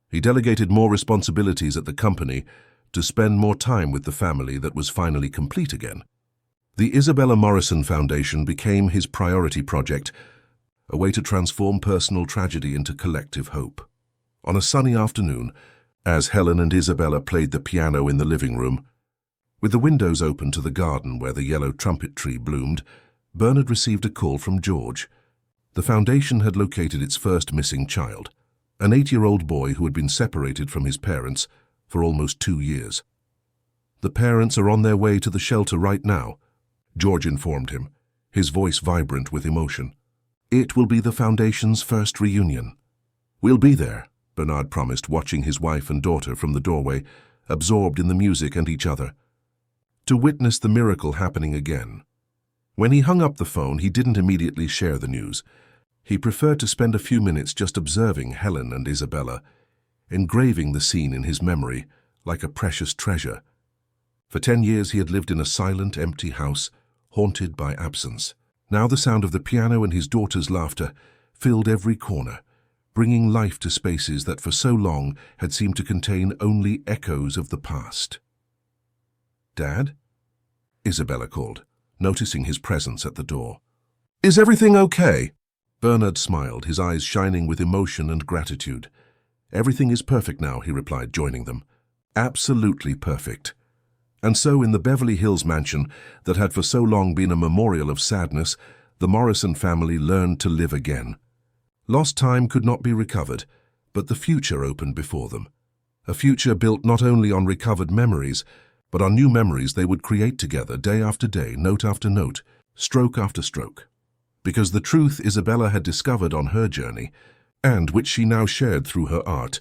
He delegated more responsibilities at the company to spend more time with the family that was finally complete again. The Isabella Morrison Foundation became his priority project, a way to transform personal tragedy into collective hope. On a sunny afternoon, as Helen and Isabella played the piano in the living room, with the windows open to the garden where the yellow trumpet tree bloomed, Bernard received a call from George. The foundation had located its first missing child, an 8-year-old boy who had been separated from his parents for almost 2 years. "The parents are on their way to the shelter right now," George informed him, his voice vibrant with emotion. "It will be the Foundation's first reunion." "We'll be there," Bernard promised, watching his wife and daughter from the doorway, absorbed in the music and each other, to witness the miracle happening again. When he hung up the phone, he didn't immediately share the news. He preferred to spend a few minutes just observing Helen and Isabella, engraving the scene in his memory like a precious treasure. For 10 years he had lived in a silent, empty house, haunted by absence. Now the sound of the piano and his daughter's laughter filled every corner, bringing life to spaces that for so long had seemed to contain only echoes of the past. "Dad?" Isabella called, noticing his presence at the door. "Is everything okay?" Bernard smiled, his eyes shining with emotion and gratitude. "Everything is perfect now," he replied, joining them. "Absolutely perfect." And so in the Beverly Hills mansion that had for so long been a memorial of sadness, the Morrison family learned to live again. Lost time could not be recovered, but the future opened before them. A future built not only on recovered memories, but on new memories they would create together day after day, note after note, stroke after stroke. Because the truth Isabella had discovered on her journey, and which she now shared through her art,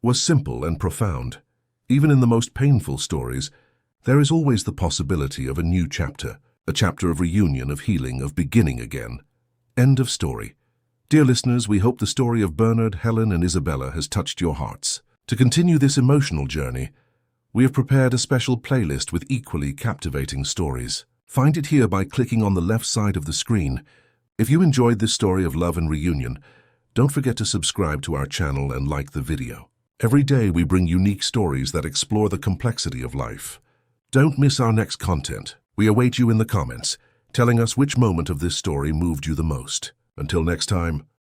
was simple and profound. Even in the most painful stories, there is always the possibility of a new chapter, a chapter of reunion, of healing, of beginning again. End of story. Dear listeners, we hope the story of Bernard, Helen, and Isabella has touched your hearts. To continue this emotional journey, we have prepared a special playlist with equally captivating stories. Find it here by clicking on the left side of the screen. If you enjoyed this story of love and reunion, don't forget to subscribe to our channel and like the video. Every day we bring unique stories that explore the complexity of life. Don't miss our next content. We await you in the comments, telling us which moment of this story moved you the most. Until next time,